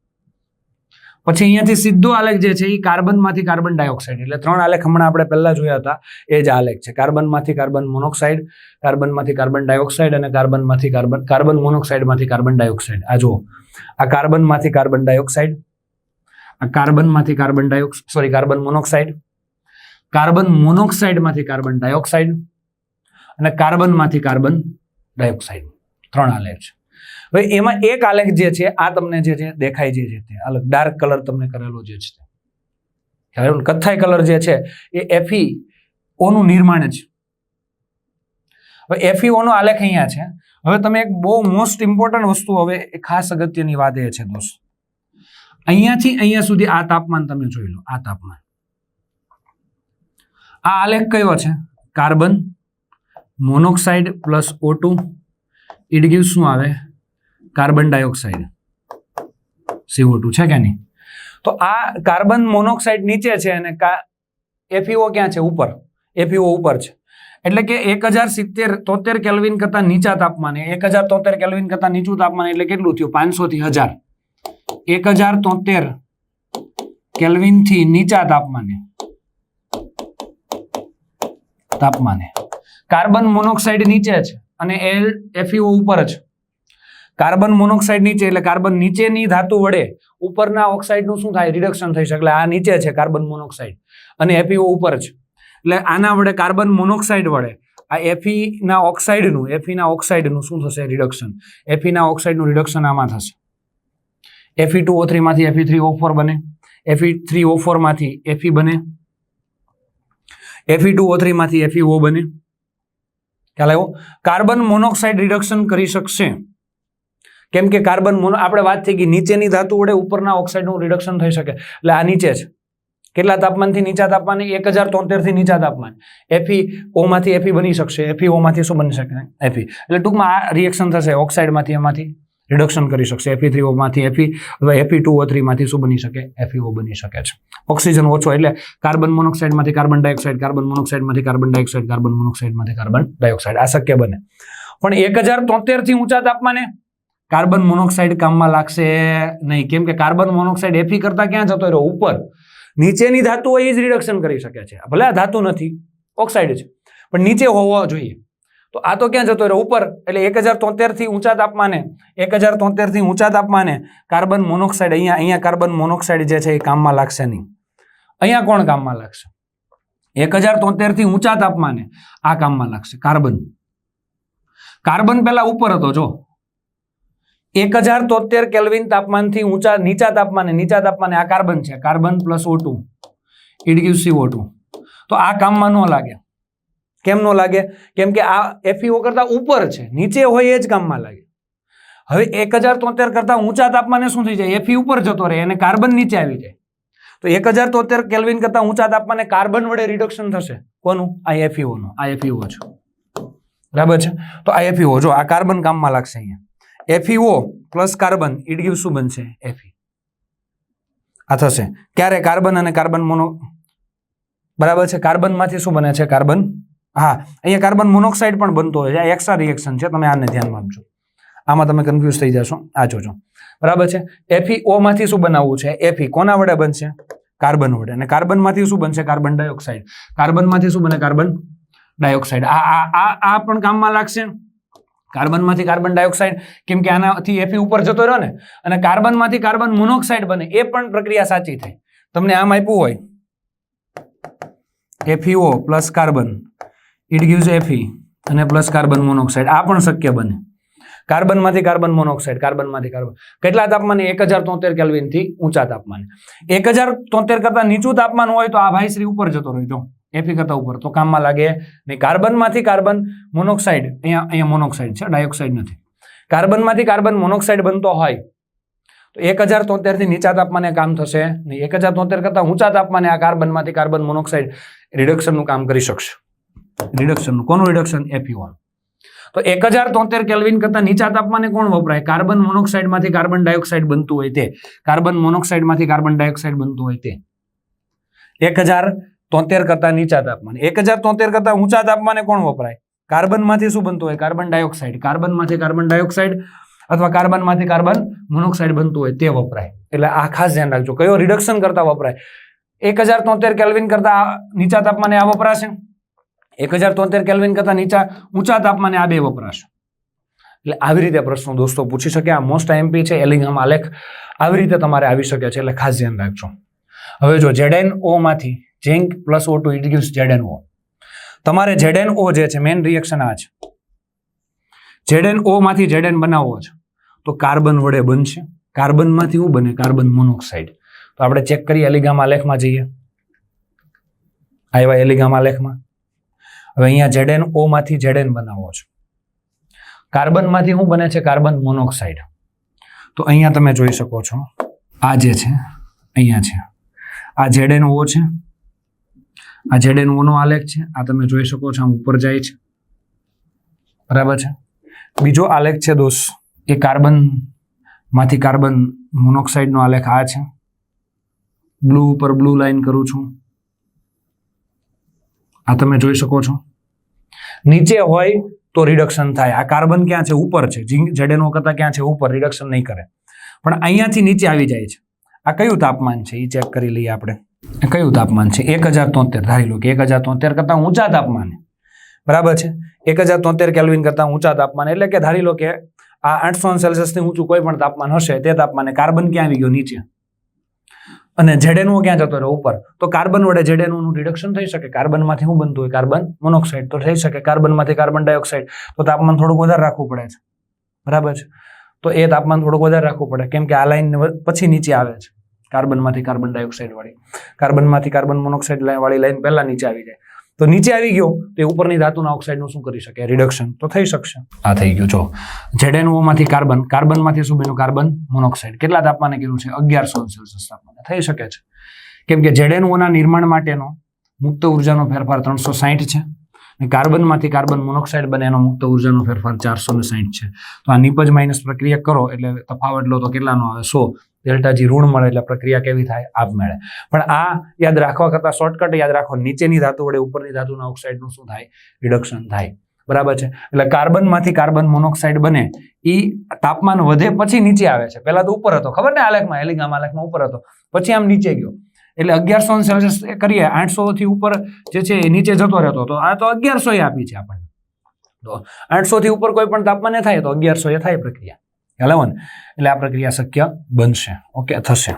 પછી અહીંયાથી સીધો આલેખ જે છે એ કાર્બનમાંથી કાર્બન ડાયોક્સાઇડ, એટલે 3 આલેખ હમણાં આપણે પહેલા જોયા હતા એ જ આલેખ છે. કાર્બનમાંથી કાર્બન મોનોક્સાઇડ, કાર્બનમાંથી કાર્બન ડાયોક્સાઇડ અને કાર્બનમાંથી કાર્બન મોનોક્સાઇડમાંથી કાર્બન ડાયોક્સાઇડ. આ જુઓ, આ કાર્બનમાંથી કાર્બન ડાયોક્સાઇડ, આ કાર્બનમાંથી કાર્બન મોનોક્સાઇડ, કાર્બન મોનોક્સાઇડમાંથી કાર્બન ડાયોક્સાઇડ અને કાર્બનમાંથી કાર્બન ડાયોક્સાઇડ. 3 આલેખ છે. હવે એમાં એક આલેખ જે છે આ તમને જે છે દેખાય જે છે તે અલગ ડાર્ક કલર તમને કરેલો જે છે, કથ્થાઈ કલર જે છે એ FeO નું નિર્માણ છે. હવે FeO નો આલેખ અહીંયા છે. હવે તમે એક બહુ મોસ્ટ ઇમ્પોર્ટન્ટ વસ્તુ, હવે ખાસ અગત્યની વાત એ છે દોસ્ત, અહીંયાથી અહીંયા સુધી આ તાપમાન તમે જોઈ લો. આ તાપમાન, આ આલેખ કયો છે? Carbon monoxide plus O2 it gives શું આવે? કાર્બન ડાયોક્સાઇડ CO2 છે કે નહીં? તો આ કાર્બન મોનોક્સાઇડ નીચે છે અને FeO ક્યાં છે? ઉપર. FeO ઉપર છે. એટલે કે 1073 કેલ્વિન કરતા નીચા તાપમાને, 1073 કેલ્વિન કરતા નીચું તાપમાન એટલે કેટલું થયું? 500 થી 1000. 1073 કેલ્વિન થી નીચા તાપમાને કાર્બન મોનોક્સાઇડ નીચે છે અને FeO ઉપર છે. કાર્બન મોનોક્સાઇડ નીચે એટલે કાર્બન નીચેની ધાતુ વડે ઉપરના ઓક્સાઇડનું શું થાય? રિડક્શન થઈ શકે. એટલે આ નીચે છે કાર્બન મોનોક્સાઇડ અને FeO ઉપર છે. એટલે આના વડે કાર્બન મોનોક્સાઇડ વડે આ Feના ઓક્સાઇડનું શું થશે? રિડક્શન. Feના ઓક્સાઇડનું રિડક્શન આમાં થશે. Fe2O3 માંથી Fe3O4 બને, Fe3O4 માંથી Fe બને, Fe2O3 માંથી FeO બને. ખ્યાલ આવ્યો? કાર્બન મોનોક્સાઇડ રિડક્શન કરી શકશે કેમ કે આપણે વાત થઈ ગઈ નીચેની ધાતુ વડે ઉપરના ઓક્સાઇડનું રિડક્શન થઈ શકે. એટલે આ નીચે છે. કેટલા તાપમાનથી નીચા તાપમાને? 1073 થી નીચા તાપમાન. FeO માંથી Fe બની શકશે. FeO માંથી શું બની શકે? Fe. એટલે ટૂંકમાં આ રિએક્શન થશે, ઓક્સાઇડમાંથી એમાંથી રિડક્શન કરી શકશે. Fe3O માંથી Fe અથવા Fe2O3 માંથી શું બની શકે? FeO બની શકે છે. ઓક્સિજન ઓછો એટલે કાર્બન મોનોક્સાઇડમાંથી કાર્બન ડાયોક્સાઇડ, કાર્બન મોનોક્સાઇડમાંથી કાર્બન ડાયોક્સાઇડ, કાર્બન મોનોક્સાઇડમાંથી કાર્બન ડાયોક્સાઇડ. આ શક્ય બને. પણ 1073 થી ઊંચા તાપમાને કાર્બન મોનોક્સાઇડ કામમાં લાગશે નહીં. કેમ કે કાર્બન મોનોક્સાઇડ Fe કરતા ક્યાં જતો રહ્યો? ઉપર. નીચેની ધાતુ હોય એ જ રિડક્શન કરી શકે છે. ભલે આ ધાતુ નથી, ઓક્સાઇડ છે, પણ નીચે હોવો જોઈએ. તો આ તો ક્યાં જતો રહ્યો? ઉપર. એટલે 1073 થી ઊંચા તાપમાને કાર્બન મોનોક્સાઇડ, અહીંયા કાર્બન મોનોક્સાઇડ જે છે એ કામમાં લાગશે નહીં. અહીંયા કોણ કામમાં લાગશે? 1073 થી ઊંચા તાપમાને આ કામમાં લાગશે. કાર્બન પહેલા ઉપર હતો. જો 1073 કેલ્વિન તાપમાનથી નીચા તાપમાને આ કાર્બન છે. Carbon plus O2 it gives CO2. તો આ કામમાં ન લાગે. કેમ ન લાગે? કેમ કે આ FeO કરતા ઉપર છે, નીચે હોય એ જ કામમાં લાગે. હવે 1073 કરતા ઊંચા તાપમાને શું થઈ જાય? Fe ઉપર જતો રહે અને કાર્બન નીચે આવી જાય. તો 1073 કેલ્વિન કરતા ઊંચા તાપમાને કાર્બન વડે રિડક્શન થશે. કોનું? આ FeO નું. આ FeO છે. બરાબર છે? તો આ FeO, જો આ કાર્બન કામમાં લાગશે. અહીંયા FeO plus carbon it gives શું બનશે? Fe. આ થશે ક્યારે? કાર્બન અને કાર્બન મોનો, બરાબર છે? કાર્બનમાંથી શું બને છે? કાર્બન. હા, અહીંયા કાર્બન મોનોક્સાઇડ પણ બનતો હોય છે. આ એક્સ્ટ્રા રિએક્શન છે, તમે આને ધ્યાનમાં આપજો. આમાં તમે કન્ફ્યુઝ થઈ જશો. આ જોજો. બરાબર છે? FeO માંથી શું બનાવવું છે? Fe. કોના વડે બનશે? કાર્બન વડે. અને કાર્બનમાંથી શું બનશે? Carbon dioxide. કાર્બનમાંથી શું બને? Carbon dioxide. આ પણ કામમાં લાગશે. કાર્બનમાંથી કાર્બન ડાયોક્સાઇડ, કેમ કે આનાથી Fe ઉપર જતો રહ્યો ને, અને કાર્બનમાંથી કાર્બન મોનોક્સાઇડ બને, એ પણ પ્રક્રિયા સાચી થઈ. તમને આમ આપ્યું હોય FeO plus carbon it gives Fe અને પ્લસ કાર્બન મોનોક્સાઇડ, આ પણ શક્ય બને. કાર્બનમાંથી કાર્બન મોનોક્સાઇડ, કાર્બનમાંથી કાર્બન. કેટલા તાપમાને? 1073 કેલ્વિન થી ઊંચા તાપમાને. 1073 કરતા નીચું તાપમાન હોય તો આ ભાઈ શ્રી ઉપર જતો રહ્યો. જો Fe કરતા ઉપર, તો કામમાં લાગે નહીં. કાર્બનમાંથી કાર્બન મોનોક્સાઇડ, અહીંયા મોનોક્સાઇડ છે, ડાયોક્સાઇડ નથી. કાર્બનમાંથી કાર્બન મોનોક્સાઇડ બનતો હોય તો 1073 થી નીચા તાપમાને કામ થશે નહીં. 1073 કરતા ઊંચા તાપમાને આ કાર્બનમાંથી કાર્બન મોનોક્સાઇડ રિડક્શનનું કામ કરી શકશે. રિડક્શનનું. કોનું રિડક્શન? FeO. તો 1073 કેલ્વિન કરતા નીચા તાપમાને કોણ વપરાય? કાર્બન મોનોક્સાઇડમાંથી કાર્બન ડાયોક્સાઇડ બનતું હોય તે. કાર્બન મોનોક્સાઇડમાંથી કાર્બન ડાયોક્સાઇડ બનતું હોય તે. 1073 કરતા નીચા તાપમાને. 1073 કરતા ઊંચા તાપમાને કોણ વપરાય? કાર્બનમાંથી શું બનતું હોય? Carbon dioxide. કાર્બનમાંથી કાર્બન ડાયોક્સાઇડ અથવા કાર્બનમાંથી કાર્બન મોનોક્સાઇડ બનતું હોય તે વપરાય. એટલે આ ખાસ ધ્યાન રાખજો. કયો રિડક્શન કરતા વપરાય? 1073 કેલ્વિન કરતા નીચા તાપમાને આ વપરાશે, 1073 કેલ્વિન કરતા ઊંચા તાપમાને આ બે વપરાશે. એટલે આવી રીતે પ્રશ્નો દોસ્તો પૂછી શકે. આ મોસ્ટ આઈએમપી છે. એલિંગહામ આલેખ આવી રીતે તમારે આવી શકે છે, એટલે ખાસ ધ્યાન રાખજો. હવે જો ZnO માંથી zinc plus O2 it gives ZnO. તમારે ZnO જે છે મેઇન રિએક્શન આ છે. ZnO માંથી Zn બનાવવો છે તો કાર્બન વડે બનશે. કાર્બનમાંથી શું બને? Carbon monoxide. તો આપણે ચેક કરીએ એલિંગહામ આલેખમાં જઈએ. આવ્યા એલિંગહામ આલેખમાં. હવે અહીંયા ZnO માંથી Zn બનાવવો છે. કાર્બનમાંથી શું બને છે? Carbon monoxide. તો અહીંયા તમે જોઈ શકો છો આ જે છે અહીંયા છે આ ZnO છે. આ ZnO નો આલેખ છે. આ તમે જોઈ શકો છો આમ ઉપર જાય છે, બરાબર છે. બીજો આલેખ છે દોસ્ત એ કાર્બન માંથી કાર્બન મોનોક્સાઇડ નો આલેખ આ છે. બ્લુ ઉપર બ્લુ લાઈન કરું છું. આ તમે જોઈ શકો છો. નીચે હોય તો રિડક્શન થાય. આ કાર્બન ક્યાં છે? ઉપર છે. ZnO કરતા ક્યાં છે? ઉપર. રિડક્શન નહીં કરે. પણ અહીંયાથી નીચે આવી જાય છે. આ કયું તાપમાન છે એ ચેક કરી લઈએ આપણે. કયું તાપમાન છે? 1073. ધારી લો કે 1073 કરતા ઊંચા તાપમાને, બરાબર છે. 1073 કેલ્વિન કરતા ઊંચા તાપમાને એટલે કે ધારી લો કે આ 800 સેલ્સિયસ થી ઊંચું કોઈ પણ તાપમાન હશે તે તાપમાને કાર્બન ક્યાં આવી ગયો? નીચે. અને ZnO ક્યાં જતો રહ્યો? ઉપર. તો કાર્બન વડે ZnO નું રિડક્શન થઈ શકે. કાર્બનમાંથી શું બનતું હોય? Carbon monoxide. તો થઈ શકે. કાર્બનમાંથી કાર્બન ડાયોક્સાઇડ. તો તાપમાન થોડુંક વધારે રાખવું પડે છે, બરાબર છે. તો એ તાપમાન થોડુંક વધારે રાખવું પડે કેમ કે આ લાઈન પછી નીચે આવે છે. કાર્બનમાંથી કાર્બન ડાયોક્સાઇડ વાળી, કાર્બનમાંથી કાર્બન મોનોક્સાઇડ વાળી લાઈન પહેલા નીચે આવી જાય. તો નીચે આવી ગયો તો એ ઉપરની ધાતુના ઓક્સાઇડનું શું કરી શકે? રિડક્શન. તો થઈ શકશે. આ થઈ ગયું. જો ZnO માંથી કાર્બન, કાર્બનમાંથી શું બન્યું? Carbon monoxide. કેટલા તાપમાને કર્યું છે? 1100 સેલ્સિયસ તાપમાને. થઈ શકે છે કેમ કે ZnO ના નિર્માણ માટેનો મુક્ત ઉર્જાનો ફેરફાર 360 છે અને કાર્બનમાંથી કાર્બન મોનોક્સાઇડ બને એનો મુક્ત ઉર્જાનો ફેરફાર 460 છે. તો આ નિપજ માઇનસ પ્રક્રિયા કરો એટલે તફાવત લો તો કેટલાનો આવે? 100. ડેલ્ટા જી ઋણ મળે એટલે પ્રક્રિયા કેવી થાય? આપમેળે. પણ આ યાદ રાખવા કરતા શોર્ટકટ યાદ રાખો. નીચેની ધાતુ વડે ઉપરની ધાતુના ઓક્સાઇડનું શું થાય? રિડક્શન થાય, બરાબર છે. એટલે કાર્બનમાંથી કાર્બન મોનોક્સાઇડ બને એ તાપમાન વધે પછી નીચે આવે છે. પહેલા તો ઉપર હતો, ખબર ને? આલેખમાં એલિંગહામ આલેખમાં ઉપર હતો, પછી આમ નીચે ગયો. એટલે 1100 સેલ્સિયસ કરીએ 800 થી ઉપર જે છે એ નીચે જતો રહેતો. તો આ તો 1100 આપી છે આપણને. તો 800 થી ઉપર કોઈ પણ તાપમાને થાય તો 1100 થાય પ્રક્રિયા. એટલે આ પ્રક્રિયા શક્ય બનશે. ઓકે, થશે.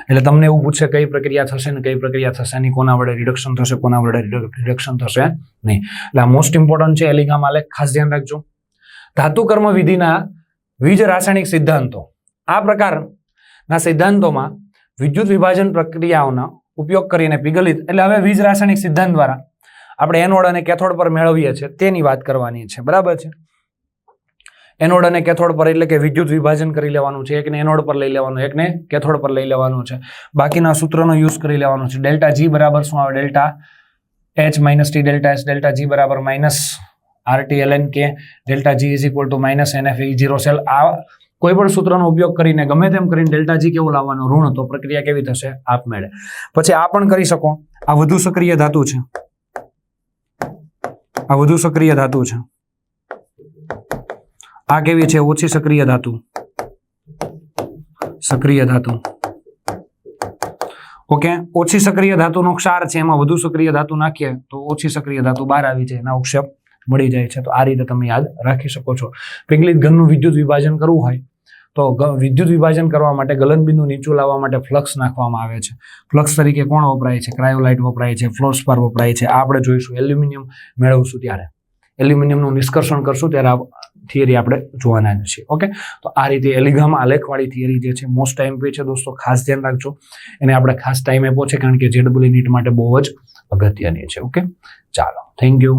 એટલે તમને એવું પૂછશે કઈ પ્રક્રિયા થશે ને કઈ પ્રક્રિયા થશે નહીં, કોના વડે રિડક્શન થશે, કોના વડે રિડક્શન થશે નહીં. એટલે આ મોસ્ટ ઇમ્પોર્ટન્ટ છે એલિંગહામ આલેખ. ખાસ ધ્યાન રાખજો. ધાતુ કર્મ વિધિના વીજ રાસાયણિક સિદ્ધાંતો. આ પ્રકારના સિદ્ધાંતોમાં વિદ્યુત વિભાજન પ્રક્રિયાઓનો ઉપયોગ કરીને પીગલિત, એટલે હવે વીજ રાસાયણિક સિદ્ધાંત દ્વારા આપણે એનોડ અને કેથોડ પર મેળવીએ છીએ તેની વાત કરવાની છે, બરાબર છે. એનોડ અને કેથોડ પર એટલે કે વિદ્યુત વિભાજન કરી લેવાનું છે. એકને એનોડ પર લઈ લેવાનું, એકને કેથોડ પર લઈ લેવાનું છે. બાકીના સૂત્રનો યુઝ કરી લેવાનો છે. ડેલ્ટા જી બરાબર શું આવે? Delta H minus T delta S. Delta G બરાબર minus RT ln K. Delta G is equal to minus NFE 0 cell. આ કોઈ પણ સૂત્રનો ઉપયોગ કરીને ગમે તેમ કરીને ડેલ્ટા જી કેવું લાવવાનું? ઋણ. તો પ્રક્રિયા કેવી થશે? આપમેળે. પછી આ પણ કરી શકો. આ વધુ સક્રિય ધાતુ છે. આ વધુ સક્રિય ધાતુ છે. આ કેવી છે? ઓછી સક્રિય ધાતુ. સક્રિય ધાતુ. ઓકે, ઓછી સક્રિય ધાતુનો ક્ષાર છે, એમાં વધુ સક્રિય ધાતુ નાખીએ તો ઓછી સક્રિય ધાતુ બહાર આવી જાય, એના અવક્ષેપ મળી જાય છે. તો આ રીતે તમે યાદ રાખી શકો છો. પિગલિત ઘનનું વિદ્યુત વિભાજન કરવું હોય તો વિદ્યુત વિભાજન કરવા માટે ગલનબિંદુ નીચું લાવવા માટે ફ્લક્સ નાખવામાં આવે છે. ફ્લક્સ તરીકે કોણ વપરાય છે? ક્રાયોલાઇટ વપરાય છે, ફ્લોરસ્પાર વપરાય છે. આ આપણે જોઈશું એલ્યુમિનિયમ મેળવશું ત્યારે. એલ્યુમિનિયમનું નિષ્કર્ષણ કરશું ત્યારે થિયરી આપણે જોવાના જ છીએ. ઓકે, તો આ રીતે એલિંગહામ આલેખવાળી થિયરી જે છે મોસ્ટ આઈએમપી છે દોસ્તો. ખાસ ધ્યાન રાખજો. એને આપણે ખાસ ટાઈમ આપ્યો છે કારણ કે JEE નીટ માટે બહુ જ અગત્યની છે. ઓકે, ચાલો, થેન્ક યુ.